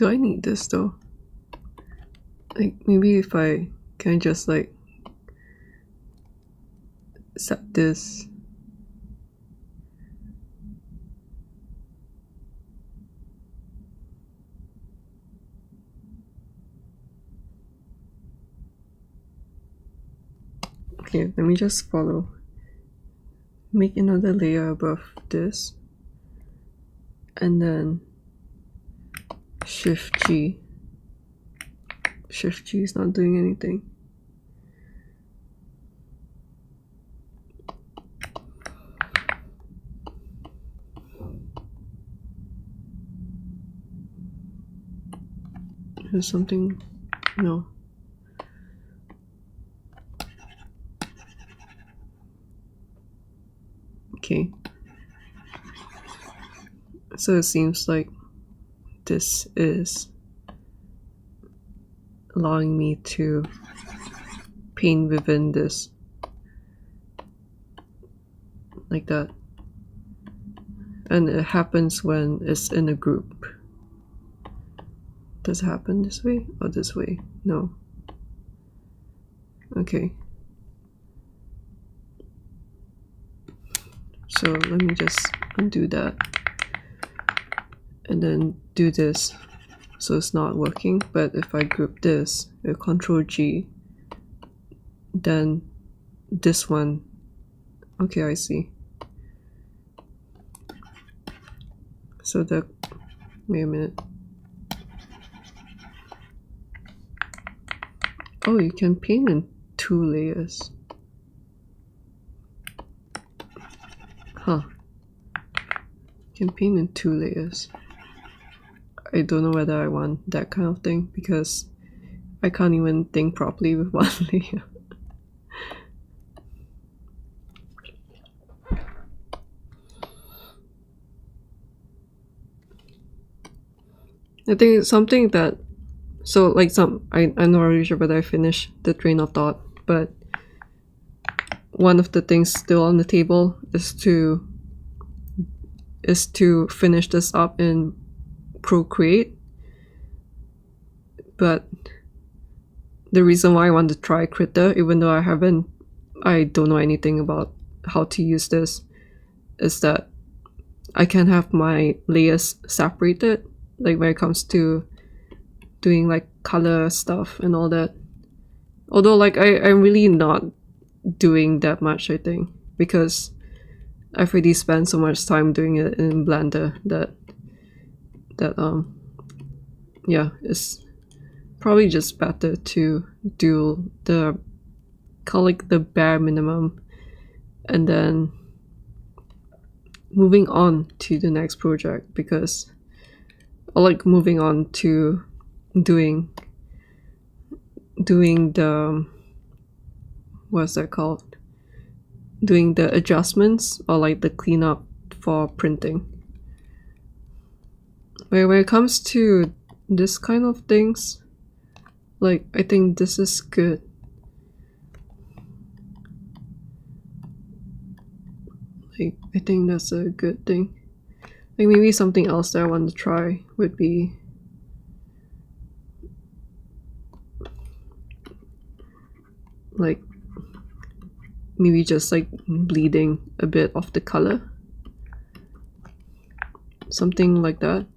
Do I need this though? Like maybe if I can just like set this. Okay, let me just follow. Make another layer above this. And then Shift G. Shift G is not doing anything. There's something. No. Okay. So it seems like this is allowing me to paint within this. Like that. And it happens when it's in a group. Does it happen this way or this way? No. Okay. So let me just undo that. And then do this. So it's not working, but if I group this, Control G, then this one. Okay, I see. So the, wait a minute. Oh, you can paint in 2 layers. Huh. You can paint in 2 layers. I don't know whether I want that kind of thing because I can't even think properly with 1 layer. I think it's something that, so like I'm not really sure whether I finished the train of thought, but one of the things still on the table is to finish this up in Procreate. But the reason why I want to try Krita, even though I don't know anything about how to use this, is that I can have my layers separated, like when it comes to doing like color stuff and all that. Although like I'm really not doing that much, I think, because I've already spent so much time doing it in Blender that yeah, it's probably just better to do the like the bare minimum and then moving on to the next project, because or like moving on to doing the, what's that called, doing the adjustments or like the cleanup for printing. When it comes to this kind of things, like I think this is good. Like I think that's a good thing. Like maybe something else that I want to try would be like maybe just like bleeding a bit of the color, something like that,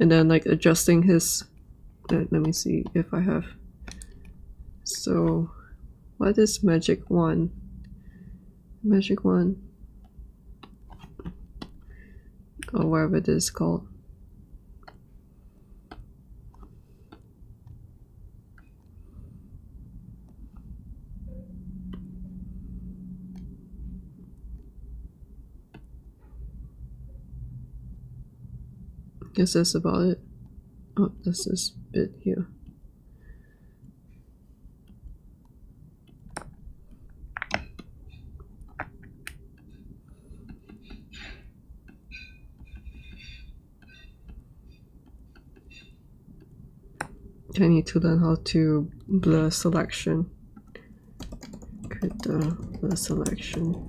and then like adjusting his, let me see if I have, so what is magic wand or whatever it is called. Guess that's about it. Oh, that's this bit here. I need to learn how to blur selection. Krita blur selection.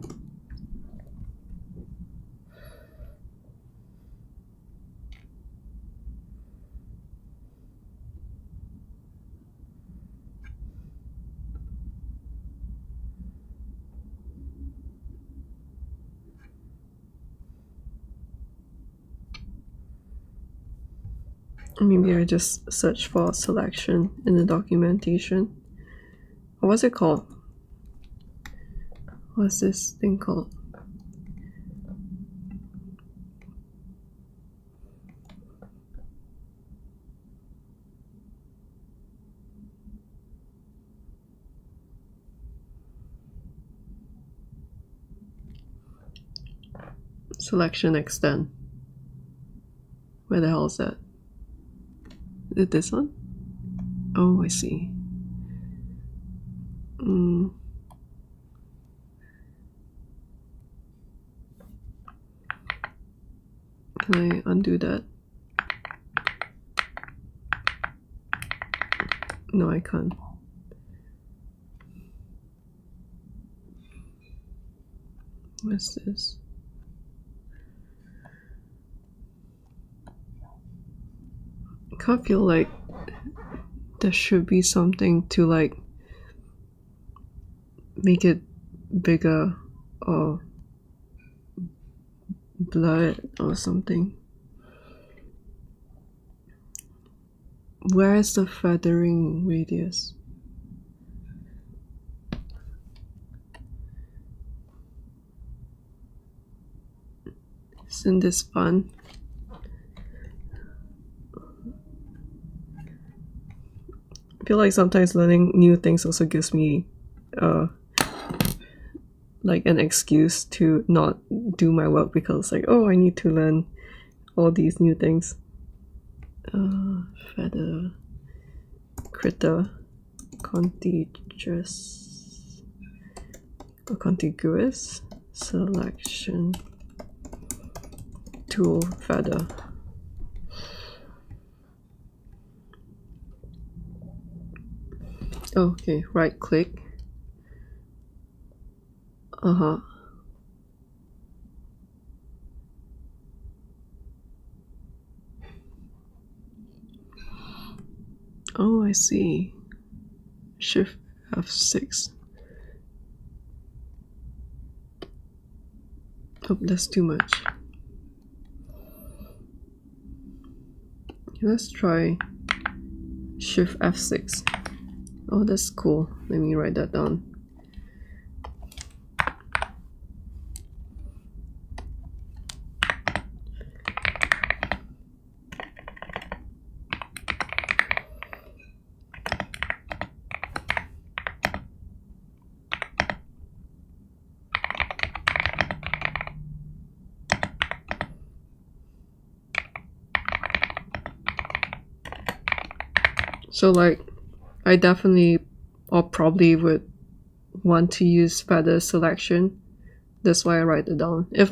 Maybe I just search for selection in the documentation. What's it called? What's this thing called? Selection extend. Where the hell is that? Is it this one? Oh, I see. Can I undo that? No, I can't. What's this? I can't feel like there should be something to like make it bigger or blur it or something. Where is the feathering radius? Isn't this fun? I feel like sometimes learning new things also gives me like an excuse to not do my work because like, oh, I need to learn all these new things. Feather Krita contiguous selection tool feather. Okay, right click. Oh, I see. Shift F6. Oh, that's too much. Let's try Shift F6. Oh, that's cool. Let me write that down. So like, I definitely or probably would want to use feather selection. That's why I write it down. If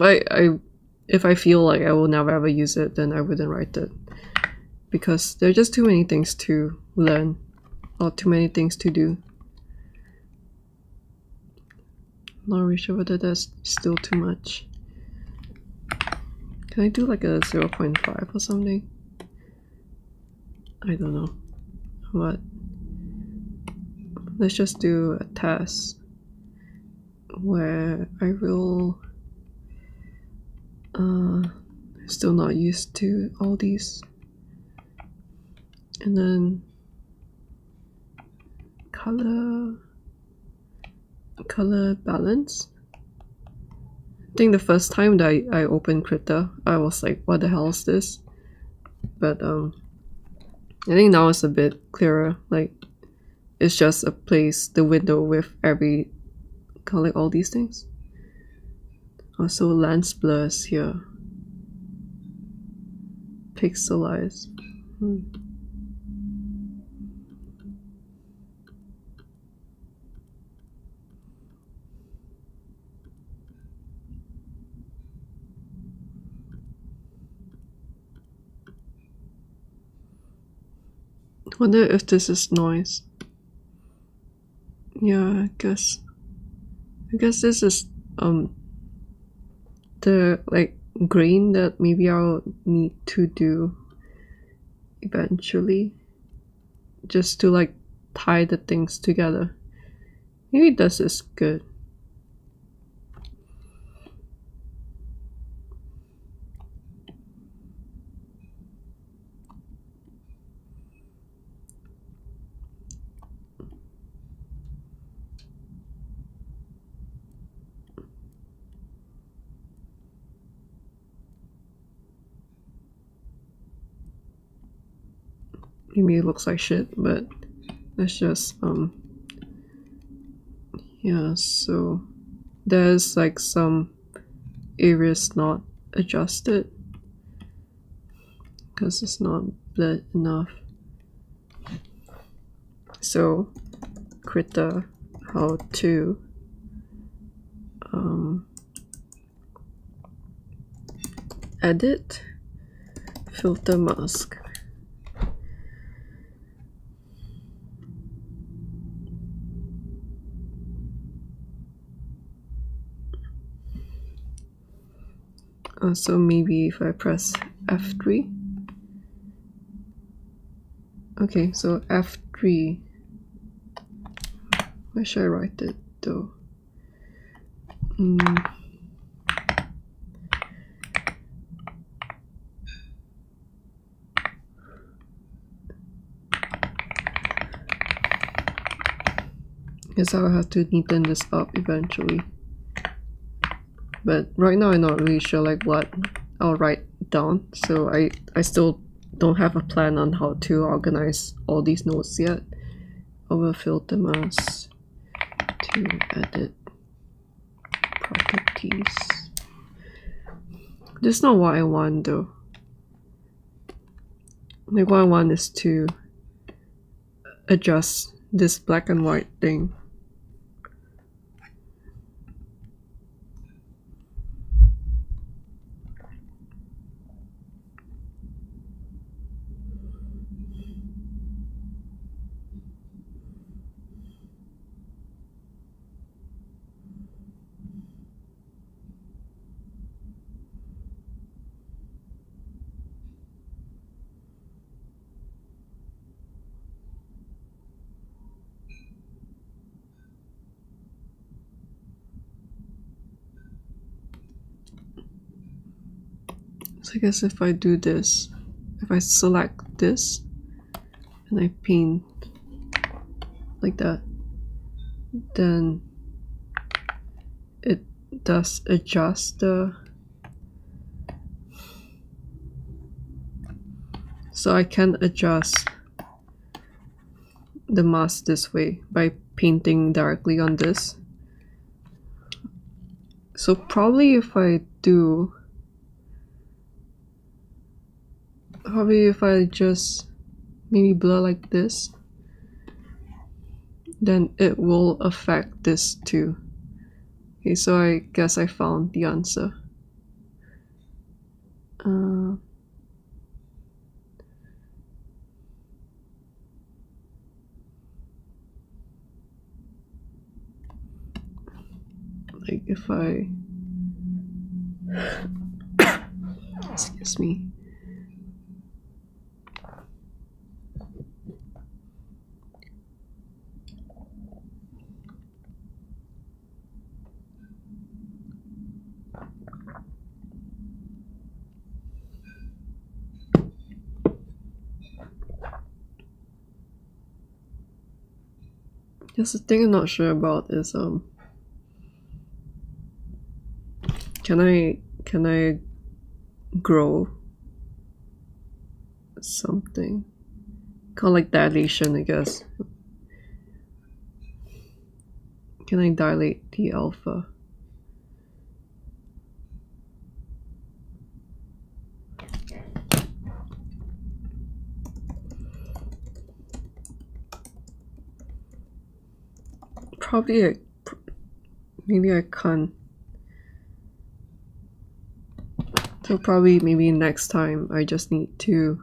I feel like I will never ever use it, then I wouldn't write it. Because there are just too many things to learn or too many things to do. Not really sure whether that's still too much. Can I do like a 0.5 or something? I don't know. What? Let's just do a test where I will still not used to all these, and then color balance. I think the first time that I opened Krita, I was like, what the hell is this? But I think now it's a bit clearer. Like, it's just a place, the window with every, like all these things. Also lens blurs here. Pixelize. Wonder if this is noise. Yeah, I guess this is the like grain that maybe I'll need to do eventually, just to like tie the things together. Maybe this is good. maybe it looks like shit, but let's just yeah, so there's like some areas not adjusted because it's not blurred enough. So Krita, how to edit filter mask. So maybe if I press F3. Okay, so F3. Where should I write it though? Guess I'll have to neaten this up eventually. But right now I'm not really sure like what I'll write down, so I still don't have a plan on how to organize all these notes yet. Over filter mask to edit properties. This is not what I want though. Like what I want is to adjust this black and white thing. So I guess if I do this, if I select this and I paint like that, then it does adjust the, so I can adjust the mask this way by painting directly on this. So probably if I do, probably if I just maybe blur like this, then it will affect this too. Okay, so I guess I found the answer. Like if I excuse me. Just the thing I'm not sure about is can I grow something? Kind of like dilation, I guess. Can I dilate the alpha? Probably maybe I can't. So probably maybe next time I just need to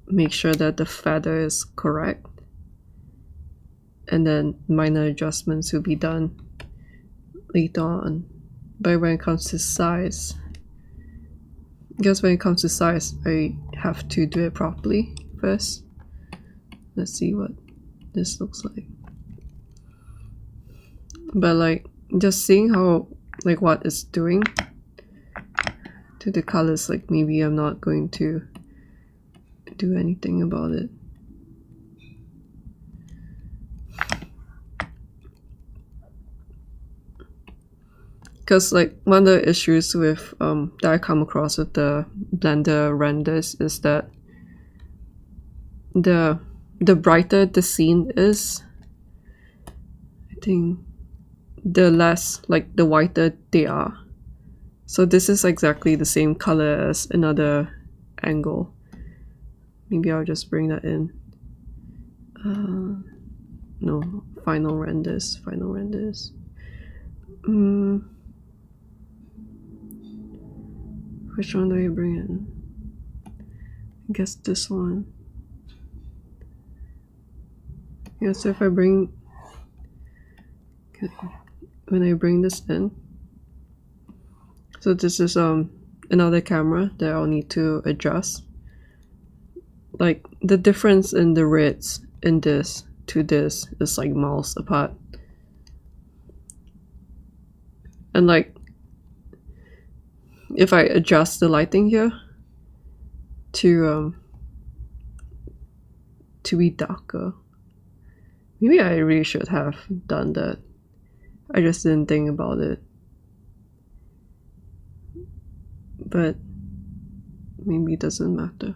make sure that the feather is correct, and then minor adjustments will be done later on. But when it comes to size, I guess when it comes to size, I have to do it properly first. Let's see what this looks like. But like just seeing how like what it's doing to the colors, like maybe I'm not going to do anything about it. Because like one of the issues with that I come across with the Blender renders is that the brighter the scene is, I think the less, like, the whiter they are. So this is exactly the same color as another angle. Maybe I'll just bring that in. No, final renders. Which one do you bring in? I guess this one. Yeah, so if I bring, when I bring this in, so this is another camera that I'll need to adjust. Like, the difference in the reds in this to this is like miles apart. And like, if I adjust the lighting here to be darker, maybe I really should have done that. I just didn't think about it. But maybe it doesn't matter.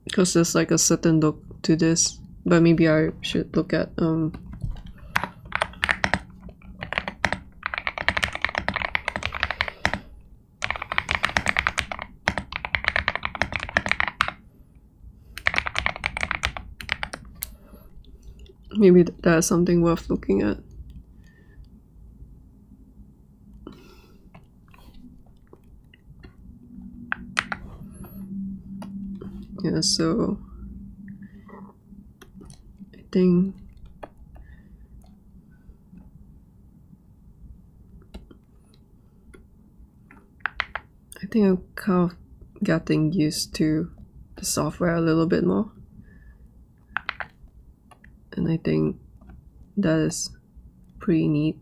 Because there's like a certain look to this, but maybe I should look at maybe that's something worth looking at. Yeah, so I think I'm kind of getting used to the software a little bit more, and I think that is pretty neat.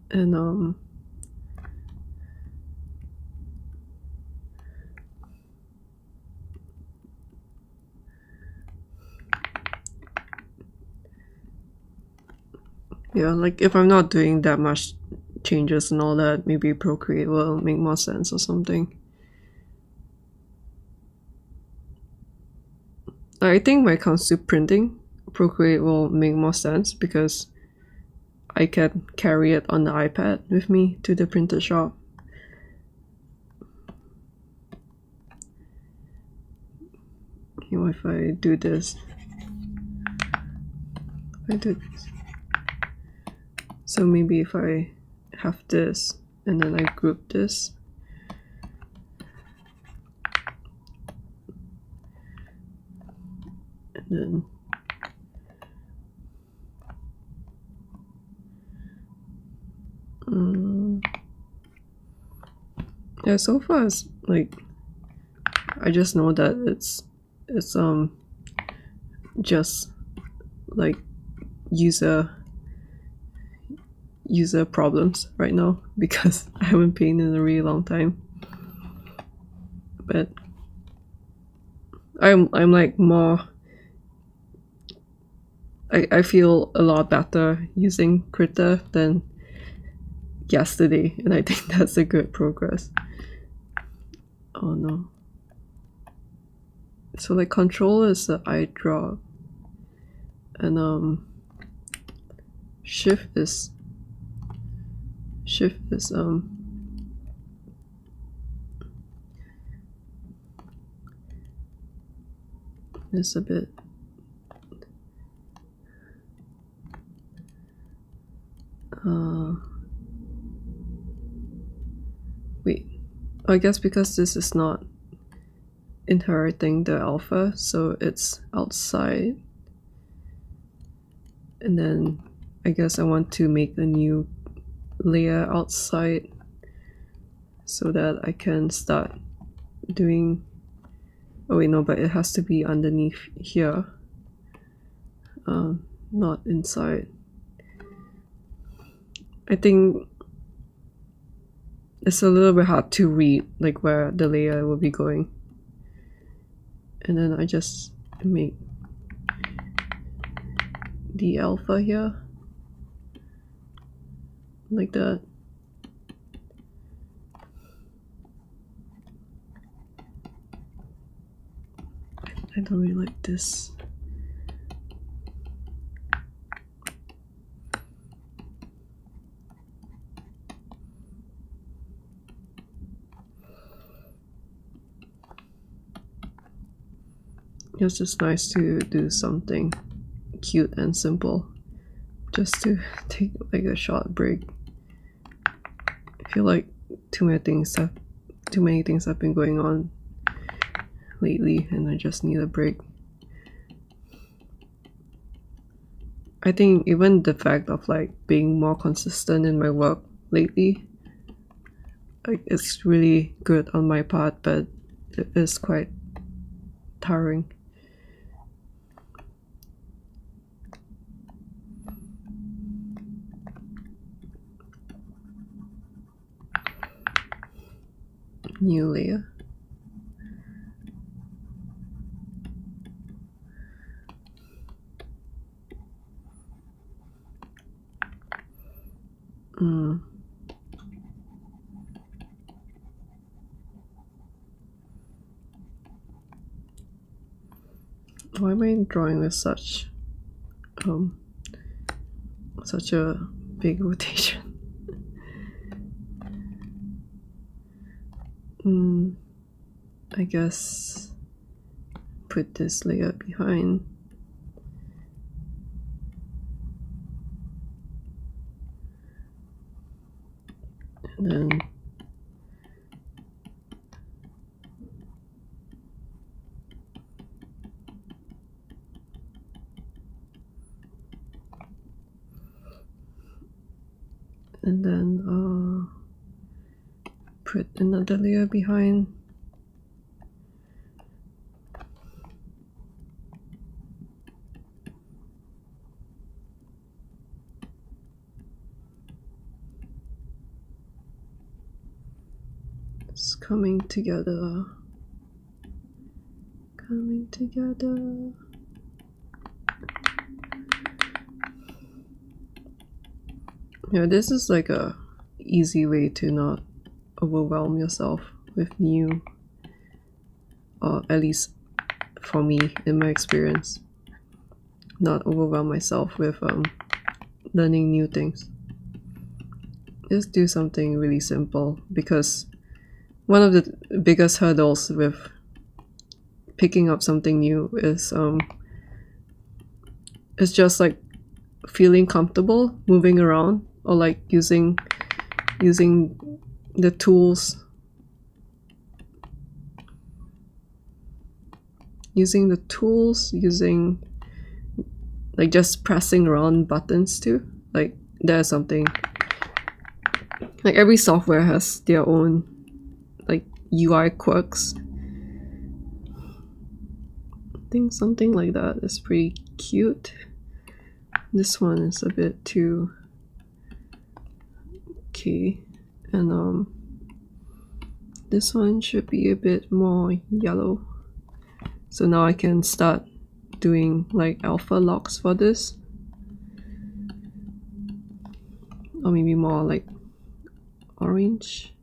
And yeah, like if I'm not doing that much changes and all that, maybe Procreate will make more sense or something. I think when it comes to printing, Procreate will make more sense because I can carry it on the iPad with me to the printer shop. You know, if I do this, so maybe if I have this and then I group this, and then yeah, so far it's like, I just know that it's just like user problems right now because I haven't painted in a really long time. But I'm like more, I feel a lot better using Krita than yesterday, and I think that's a good progress. Oh no. So like control is the eye drop, and shift is is a bit wait, I guess because this is not inheriting the alpha, so it's outside, and then I guess I want to make a new layer outside so that I can start doing, oh wait, no, but it has to be underneath here, not inside. I think it's a little bit hard to read like where the layer will be going, and then I just make the alpha here, like that. I don't really like this. It's just nice to do something cute and simple, just to take like a short break. I feel like too many things have been going on lately, and I just need a break. I think even the fact of like being more consistent in my work lately, like, it's really good on my part, but it is quite tiring. New layer. Why am I drawing with such a big rotation? I guess put this layer behind. And then put another layer behind. It's coming together. Coming together. Yeah, this is like a easy way to not overwhelm yourself with new, or at least for me in my experience, not overwhelm myself with learning new things. Just do something really simple, because one of the biggest hurdles with picking up something new is it's just like feeling comfortable moving around, or like using the tools, using like just pressing around buttons too. Like there's something, like every software has their own like UI quirks. I think something like that is pretty cute. This one is a bit too okay, and this one should be a bit more yellow. So now I can start doing like alpha locks for this, or maybe more like orange,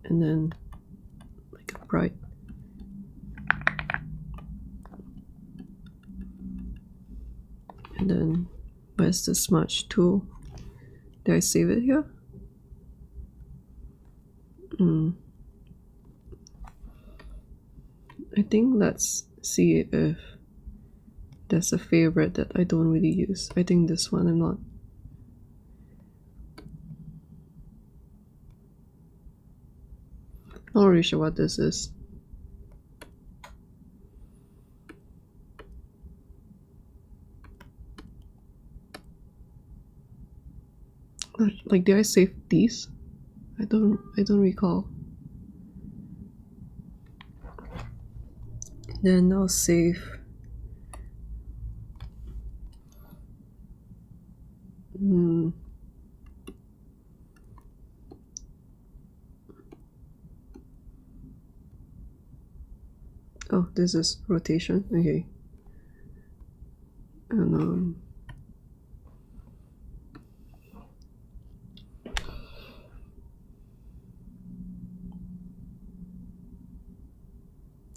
and then like a bright. And then where's the smudge tool? Did I save it here? I think let's see if there's a favorite that I don't really use. I think this one I'm not really sure what this is. Like, did I save these? I don't recall. Then I'll save oh, this is rotation. Okay. And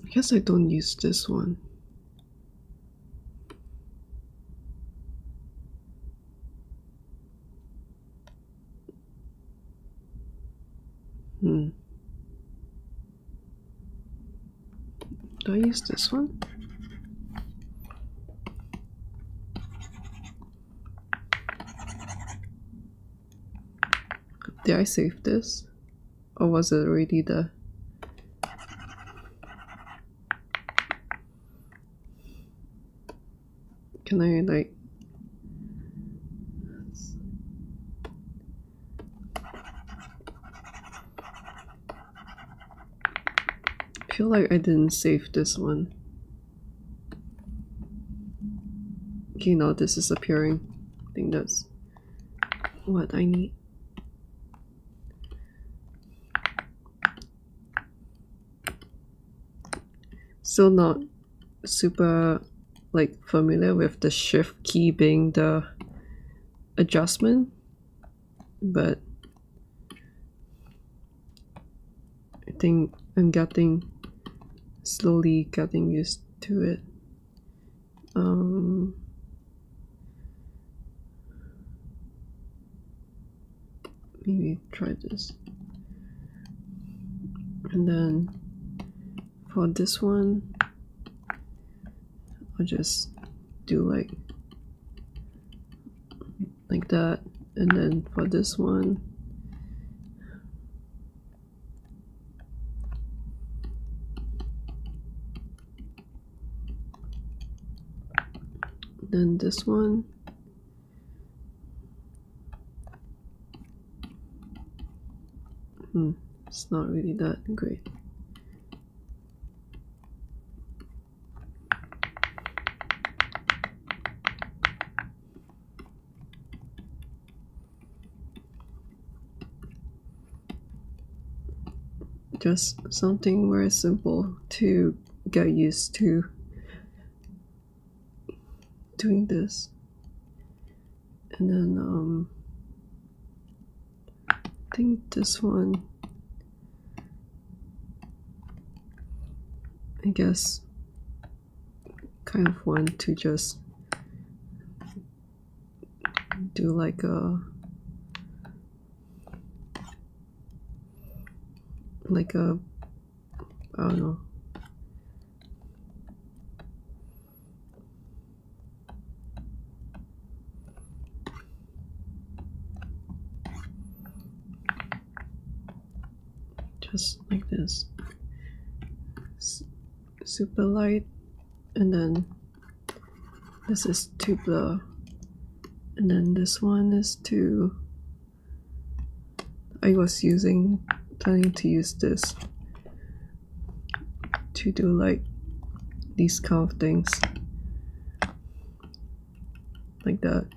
I guess I don't use this one. Do I use this one? Did I save this? Or was it already there? Can I like... I feel like I didn't save this one. Okay, now this is appearing. I think that's what I need. Still not super like familiar with the shift key being the adjustment, but I think I'm slowly getting used to it. Maybe try this. And then for this one, I'll just do like that. And then for this one, then this one, it's not really that great. Just something very simple to get used to doing this. And then I think this one, I guess kind of want to just do like a I don't know, just like this, super light, and then this is to blur, and then this one is to, I was planning to use this to do like these kind of things like that.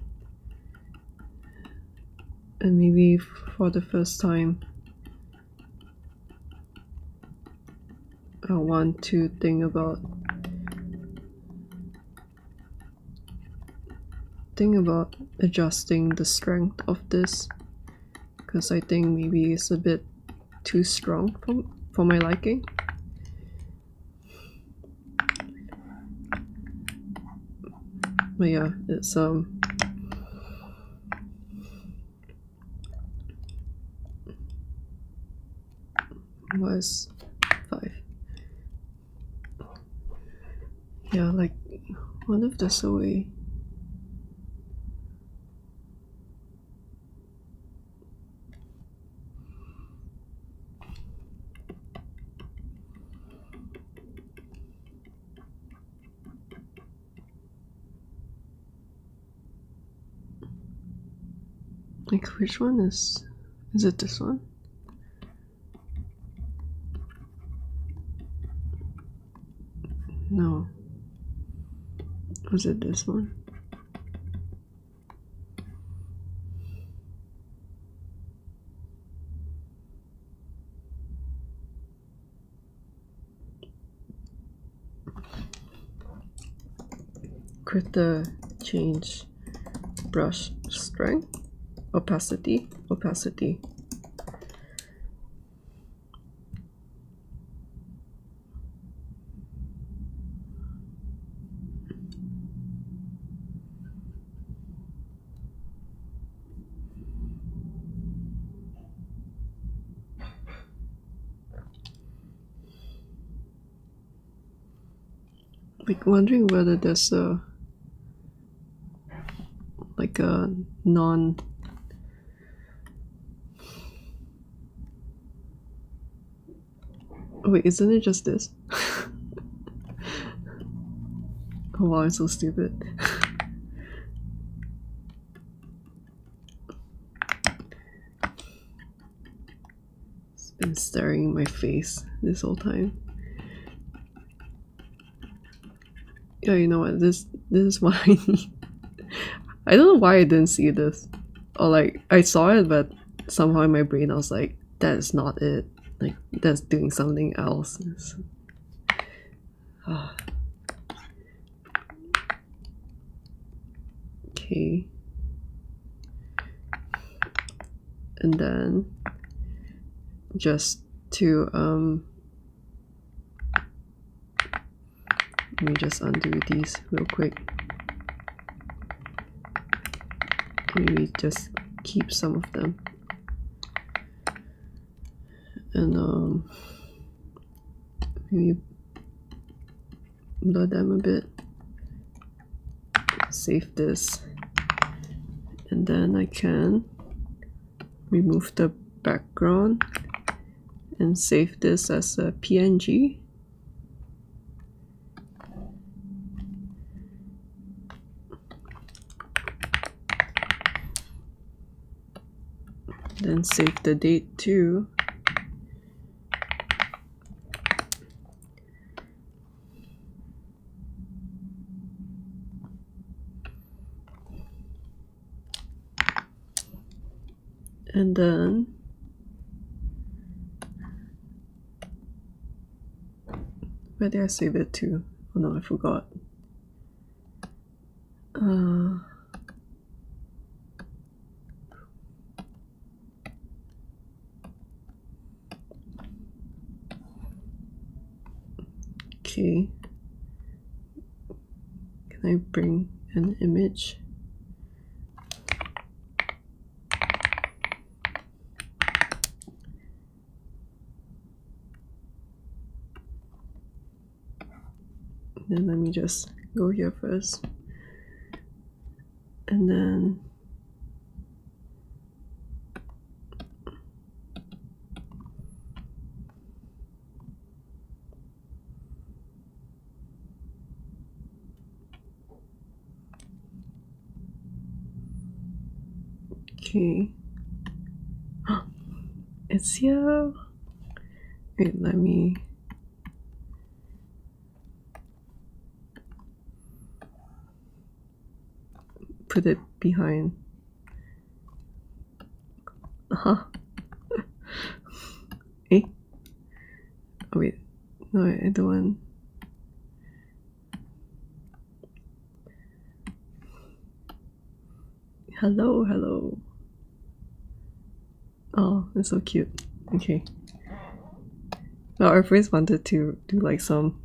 And maybe for the first time I want to think about adjusting the strength of this, because I think maybe it's a bit too strong for my liking. But yeah, it's was 5. Yeah, like what if there's a way? Like which one is it this one? No. Was it this one? Krita change brush strength, opacity. Like wondering whether there's a like a non wait, isn't it just this? Oh wow, I'm so stupid. It's been staring in my face this whole time. Yeah, you know what? This is what I need. I don't know why I didn't see this. Or like, I saw it, but somehow in my brain I was like, that is not it. Like, that's doing something else. Okay. And then just to let me just undo these real quick. Maybe just keep some of them. And maybe blur them a bit. Save this. And then I can remove the background and save this as a PNG. Then save the date too. And then where did I save it to? Oh no, I forgot. Okay. Can I bring an image? Then let me just go here first. And then okay. It's here. Wait, let me put it behind. Eh? Oh wait, no, I don't want. Hello. Oh, it's so cute. Okay. Well, I first wanted to do like some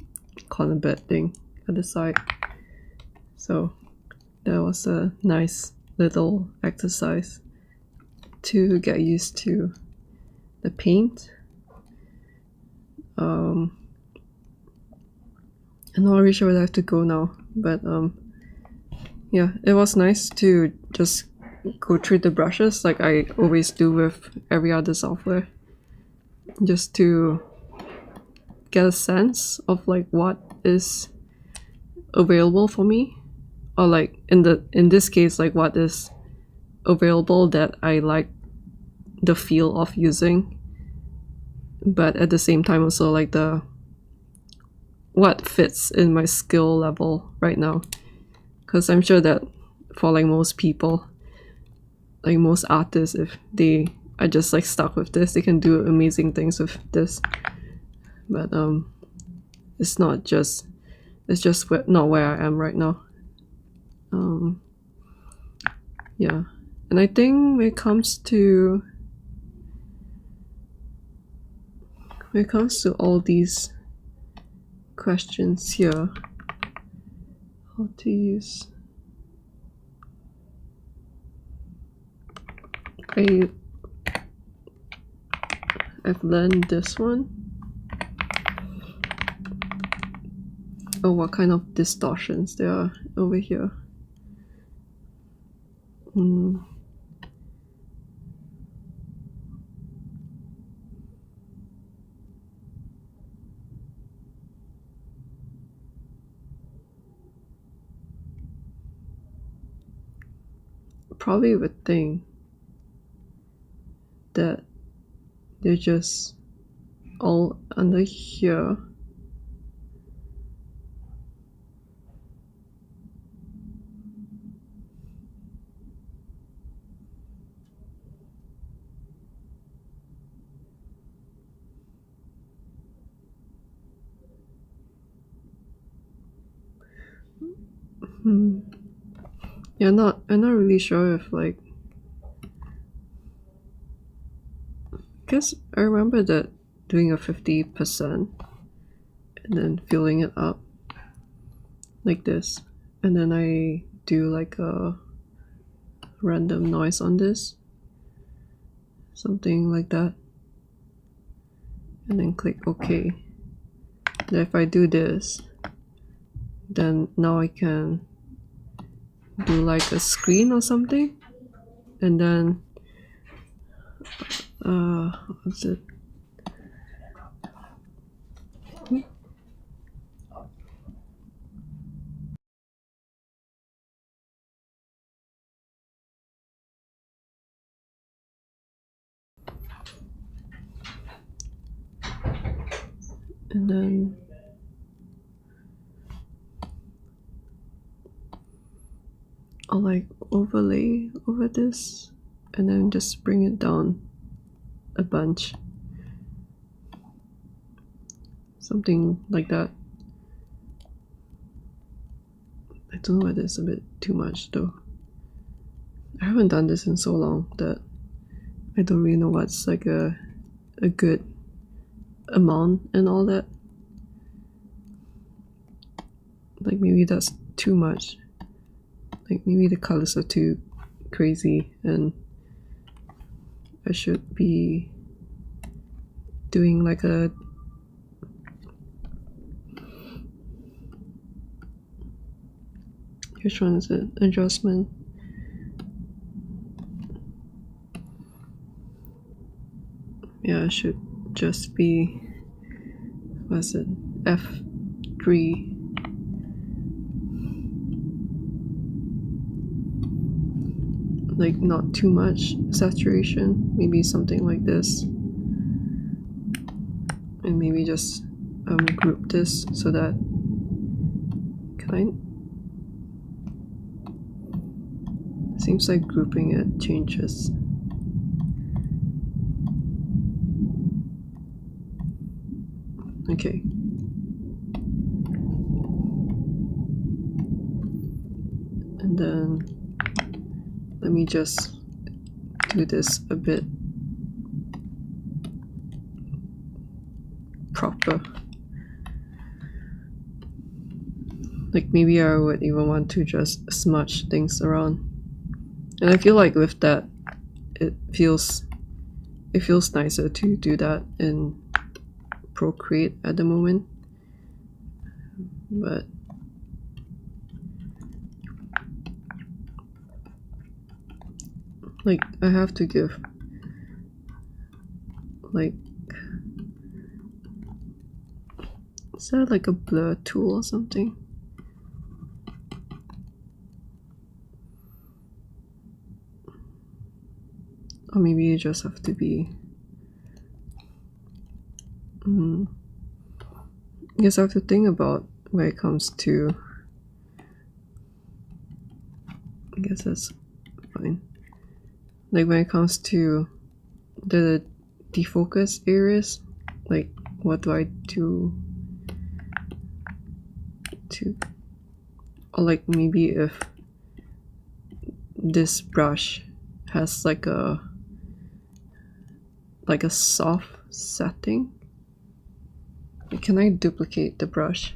corner bed thing at the side. So that was a nice little exercise to get used to the paint. I'm not really sure where I have to go now, but yeah, it was nice to just go through the brushes like I always do with every other software, just to get a sense of like what is available for me, or like in this case, like what is available that I like the feel of using, but at the same time also like the what fits in my skill level right now. Because I'm sure that for like most people, like most artists, if they are just like stuck with this, they can do amazing things with this. But it's just not where I am right now. Yeah, and I think when it comes to all these questions here, how to use, I've learned this one. Oh, what kind of distortions there are over here. Probably would think that they're just all under here. Yeah, I'm not really sure if like, because I remember that doing a 50% and then filling it up like this, and then I do like a random noise on this, something like that, and then click OK. And if I do this, then now I can do like a screen or something, and then what's it? And then I'll like overlay over this and then just bring it down a bunch, something like that. I don't know whether it's a bit too much though. I haven't done this in so long that I don't really know what's like a good amount and all that. Like maybe that's too much. Like maybe the colors are too crazy and I should be doing like a which one is it? Adjustment. Yeah, it should just be, what's it? F3. Like not too much saturation, maybe something like this, and maybe just group this so that seems like grouping it changes. Okay. And then let me just do this a bit proper. Like maybe I would even want to just smudge things around. And I feel like with that, it feels nicer to do that in Procreate at the moment. But like I have to give like, is that like a blur tool or something? Or maybe you just have to be I guess I have to think about when it comes to, I guess that's fine. Like when it comes to the defocus areas, like what do I do to, or like maybe if this brush has like a soft setting. Can I duplicate the brush?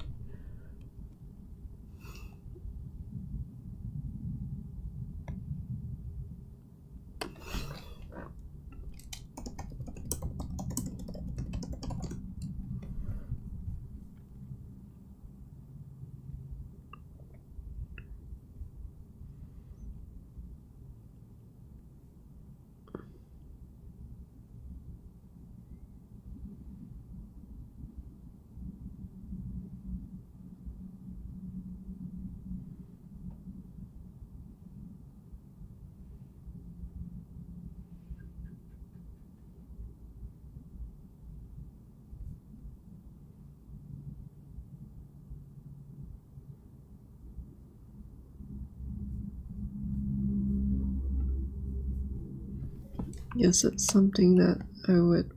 Yes, it's something that I would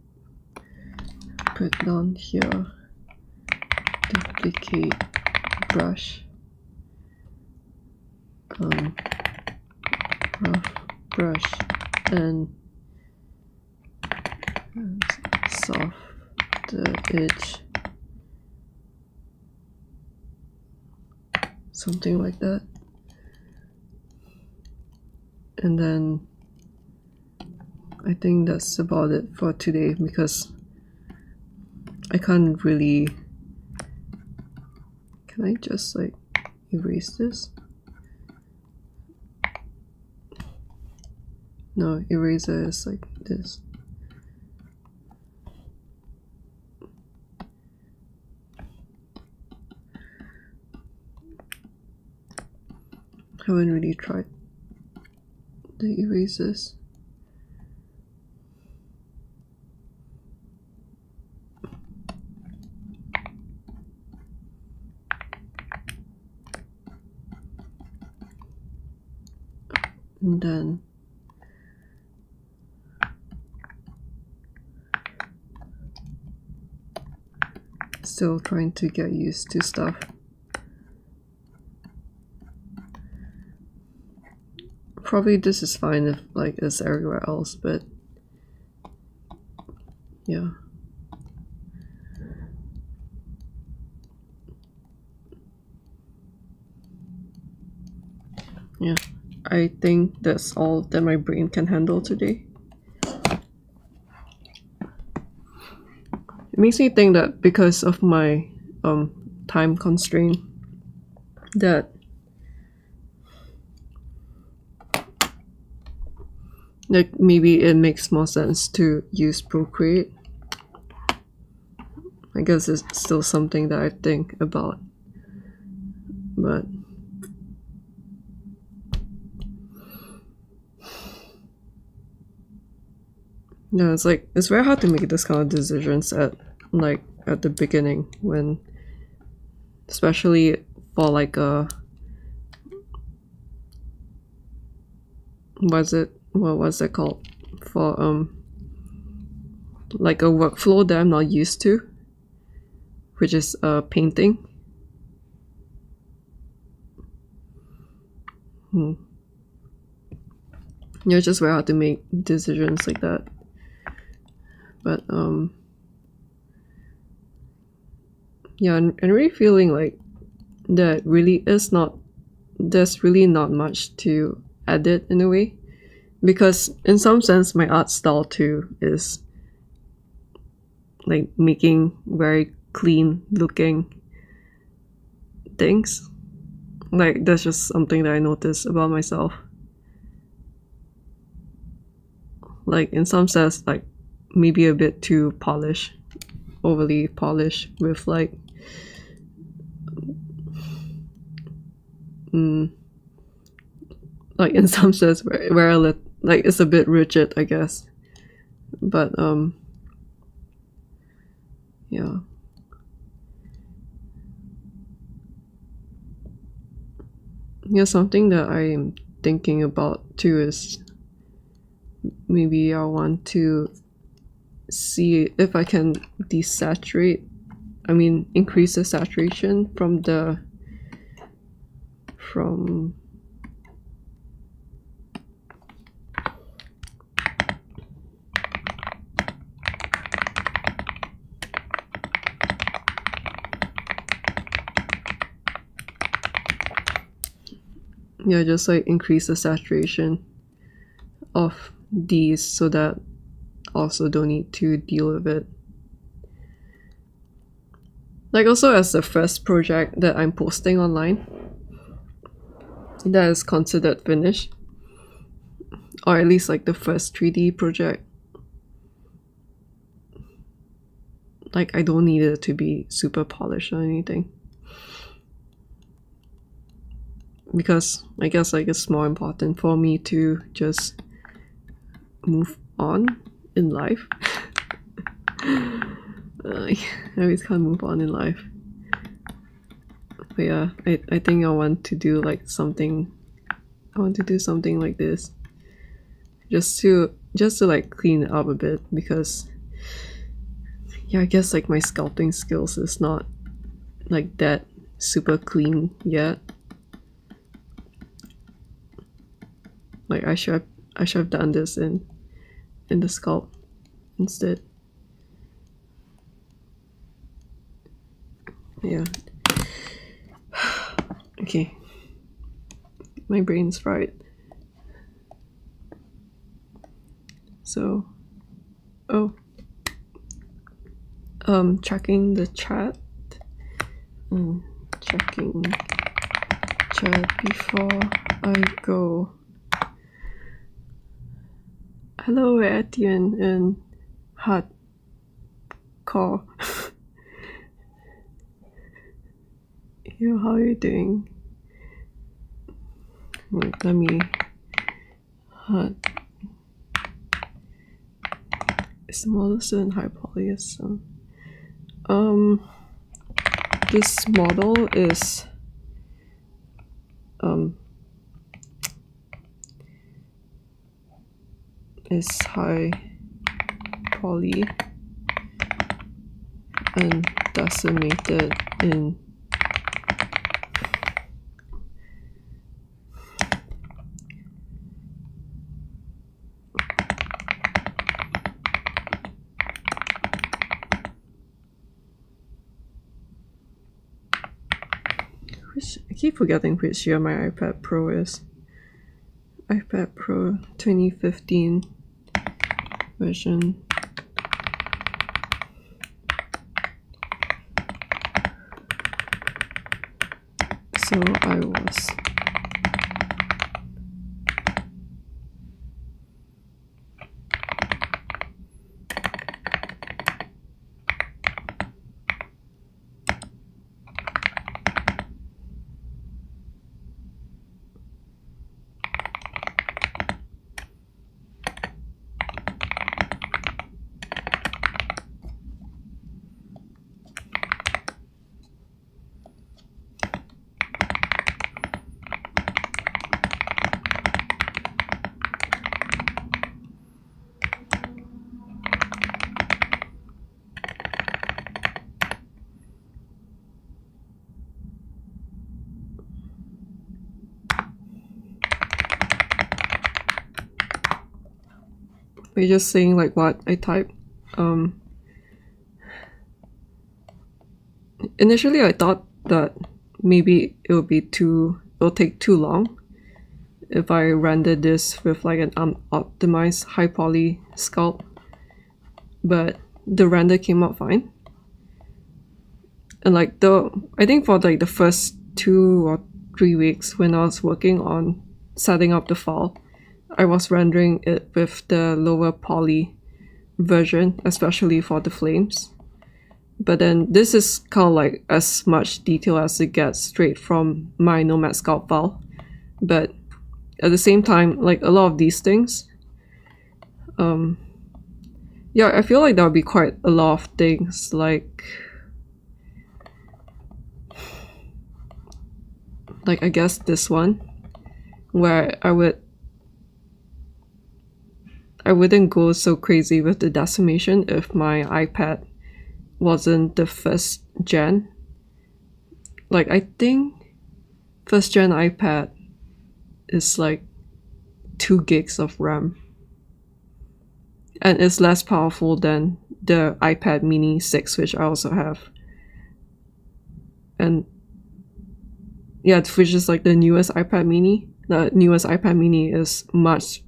put down here. Duplicate brush. Rough brush and soft the edge. Something like that. And then I think that's about it for today, because I can't really... Can I just like erase this? No, eraser is like this. Haven't really tried the erasers. And then still trying to get used to stuff. Probably this is fine if like it's everywhere else, but yeah. Yeah, I think that's all that my brain can handle today. It makes me think that because of my time constraint, that like maybe it makes more sense to use Procreate. I guess it's still something that I think about, but yeah, it's like it's very hard to make this kind of decisions at the beginning, when especially for like a what was it called, for like a workflow that I'm not used to, which is painting. Yeah, it's just very hard to make decisions like that. But yeah, and really feeling like that really is not, there's really not much to edit in a way, because in some sense my art style too is like making very clean looking things. Like that's just something that I notice about myself. Like in some sense, like maybe a bit too polished, overly polished, with like like in some sense where like it's a bit rigid, I guess. But yeah. Yeah, something that I'm thinking about too is maybe I want to see if I can increase the saturation from yeah, just like increase the saturation of these so that also don't need to deal with it. Like also as the first project that I'm posting online that is considered finished, or at least like the first 3D project, like I don't need it to be super polished or anything, because I guess like it's more important for me to just move on in life. I always can't move on in life. But yeah, I think I want to do like something. I want to do something like this, just to like clean it up a bit, because yeah, I guess like my sculpting skills is not like that super clean yet. Like I should have done this in the sculpt instead. Yeah. Okay. My brain's fried. So, checking the chat. Checking chat before I go. Hello, Etienne and Hardcore. Yo, how are you doing? Wait, let me. Is the model still in high poly? Yes. This model is high poly and decimated in I keep forgetting which year my iPad Pro is. iPad Pro 2015 version. So I was we're just saying like what I typed. Initially I thought that maybe it'll take too long if I render this with like an optimized high poly sculpt, but the render came out fine. And like I think for like the first 2 or 3 weeks when I was working on setting up the file, I was rendering it with the lower poly version, especially for the flames. But then this is kind of like as much detail as it gets straight from my nomad sculpt file. But at the same time, like a lot of these things, yeah, I feel like there would be quite a lot of things like I guess this one, where I wouldn't go so crazy with the decimation if my iPad wasn't the first gen. Like I think first gen iPad is like 2 gigs of RAM, and it's less powerful than the iPad mini 6, which I also have, and yeah, which is like the newest iPad mini. the newest iPad mini is much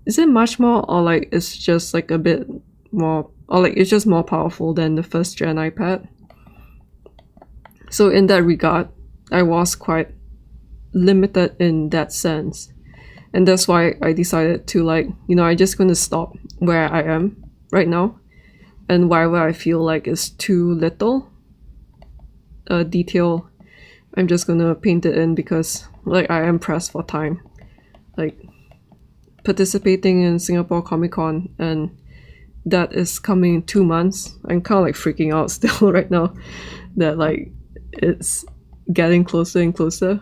is it much more, or like it's just like a bit more, or like it's just more powerful than the first gen iPad? So in that regard, I was quite limited in that sense. And that's why I decided to, like, I'm just gonna stop where I am right now. And wherever I feel like it's too little detail, I'm just gonna paint it in, because like I am pressed for time. Like participating in Singapore Comic Con, and that is coming in 2 months. I'm kind of like freaking out still right now that like it's getting closer and closer.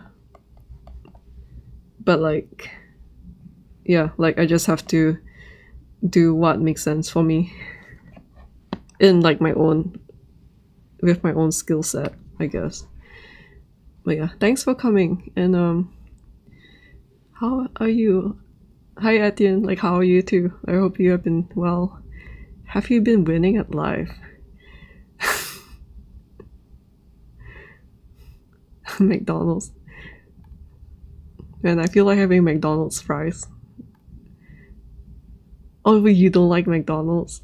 But like, yeah, like I just have to do what makes sense for me in like with my own skill set, I guess. But yeah, thanks for coming. And how are you? Hi Etienne, like how are you too? I hope you have been well. Have you been winning at life? McDonald's. Man, I feel like having McDonald's fries. Oh, but you don't like McDonald's?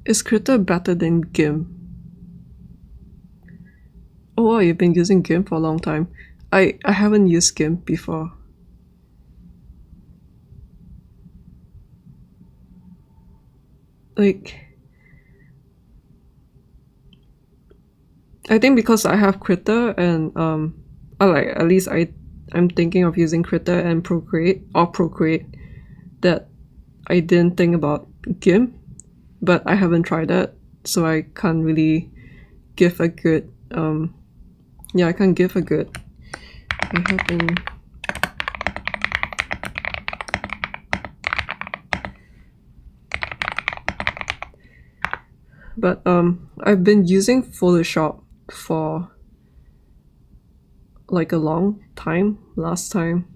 Is Krita better than GIMP? Oh wow, you've been using GIMP for a long time. I haven't used GIMP before. Like, I think because I have Krita and like at least I'm thinking of using Krita and Procreate that I didn't think about GIMP, but I haven't tried that, so I can't really give a good I can't give a good. I haven't. But I've been using Photoshop for like a long time last time,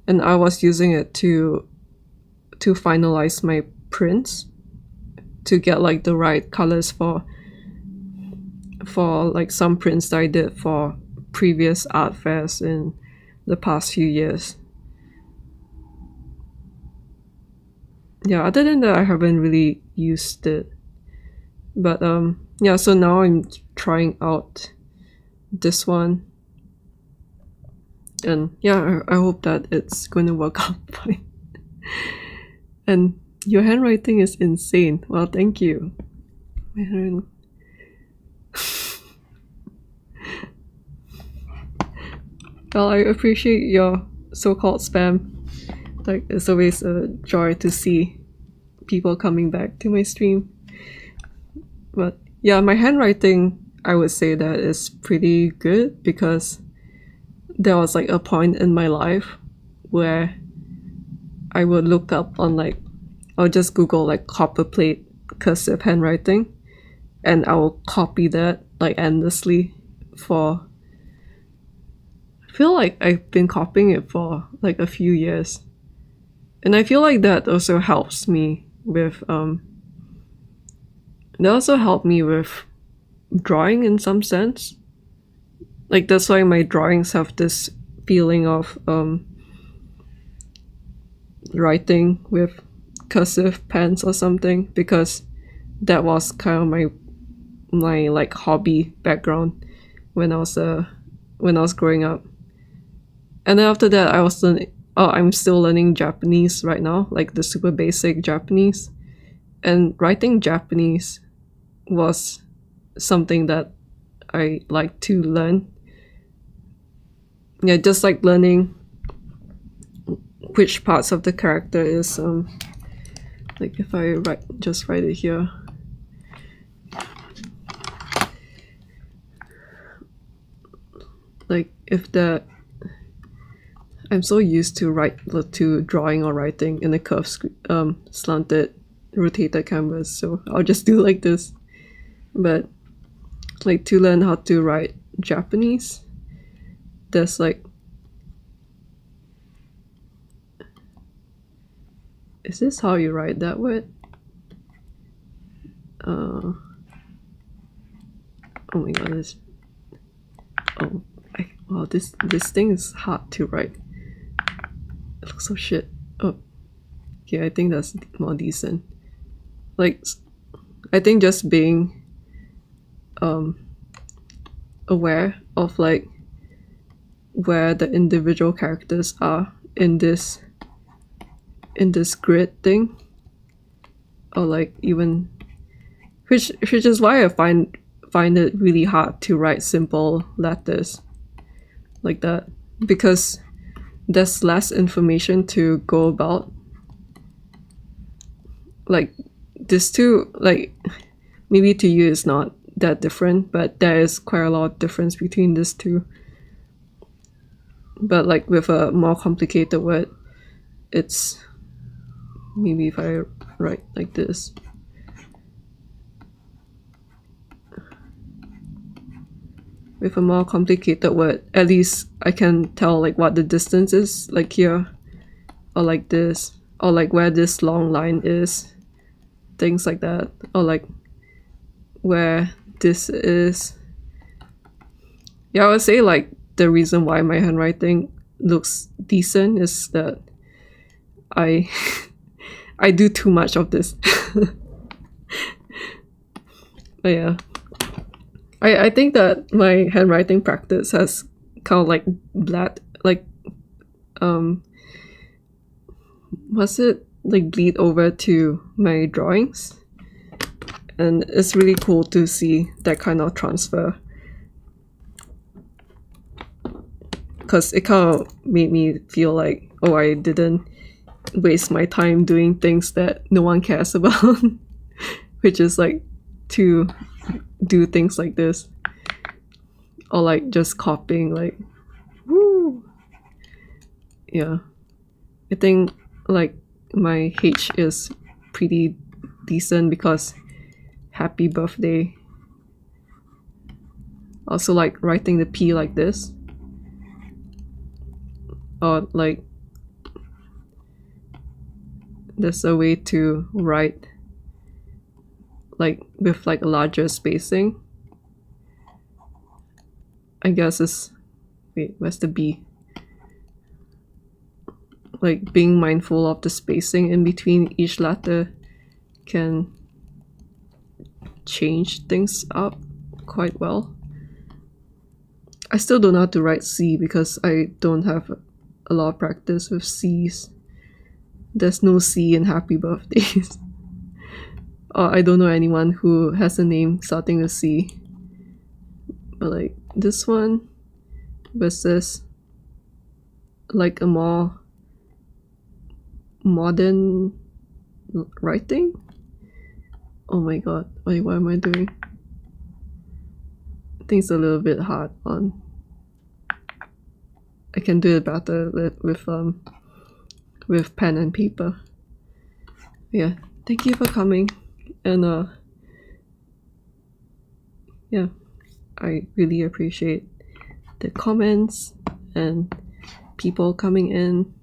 and I was using it to finalize my prints, to get like the right colors for like some prints that I did for previous art fairs in the past few years. Yeah, other than that I haven't really used it. But yeah, so now I'm trying out this one, and yeah, I hope that it's going to work out fine. And your handwriting is insane. Well, thank you. My handwriting. Well, I appreciate your so-called spam. Like, it's always a joy to see people coming back to my stream. But yeah, my handwriting, I would say that is pretty good, because there was like a point in my life where I would look up on like, I'll just Google like copperplate cursive handwriting, and I will copy that like endlessly for, I feel like I've been copying it for like a few years. And I feel like that also helps me with drawing in some sense. Like that's why my drawings have this feeling of writing with cursive pens or something, because that was kind of my like hobby background when I was growing up. And then after that I'm still learning Japanese right now, like the super basic Japanese. And writing Japanese was something that I like to learn. Yeah, just like learning which parts of the character is like if I just write it here. Like if I'm so used to drawing or writing in a curved, slanted, rotated canvas, so I'll just do like this. But like to learn how to write Japanese. There's like, is this how you write that word? Oh my god, this. Oh, wow, this thing is hard to write. It looks so shit. Oh, yeah, I think that's more decent. Like, I think just being aware of like where the individual characters are in this grid thing, or like even which is why I find it really hard to write simple letters like that, because there's less information to go about. Like this two, like maybe to you it's not that different, but there is quite a lot of difference between these two. But like with a more complicated word, it's maybe if I write like this. With a more complicated word, at least I can tell like what the distance is, like here, or like this, or like where this long line is, things like that, or like where this is. Yeah, I would say like the reason why my handwriting looks decent is that I I do too much of this. But yeah, I think that my handwriting practice has kind of like was it like bleed over to my drawings, and it's really cool to see that kind of transfer, because it kind of made me feel like, oh, I didn't waste my time doing things that no one cares about, which is like to do things like this, or like just copying, like, woo. Yeah, I think like my H is pretty decent because happy birthday. Also like writing the P like this, or like there's a way to write like with like a larger spacing. I guess it's, wait, where's the B? Like being mindful of the spacing in between each letter can change things up quite well. I still don't know how to write C because I don't have a lot of practice with C's. There's no C in happy birthdays. Or I don't know anyone who has a name starting with C. But like this one versus like a more modern writing. Oh my god, wait, what am I doing? I think it's a little bit hard on. I can do it better with pen and paper. Yeah, thank you for coming, and yeah, I really appreciate the comments and people coming in.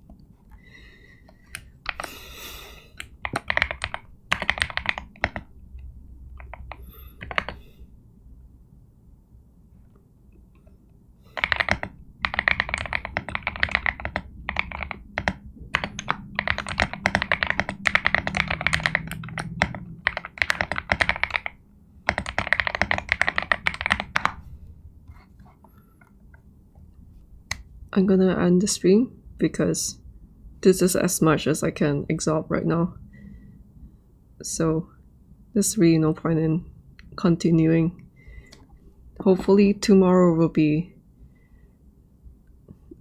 I'm gonna end the stream because this is as much as I can absorb right now. So there's really no point in continuing. Hopefully tomorrow will be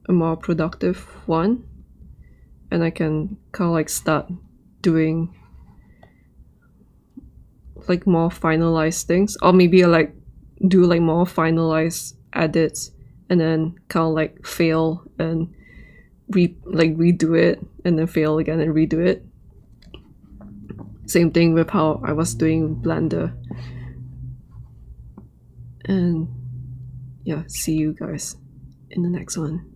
a more productive one, and I can kind of like start doing like more finalized things, or maybe I like do like more finalized edits and then kind of like fail and redo it and then fail again and redo it. Same thing with how I was doing Blender. And yeah, see you guys in the next one.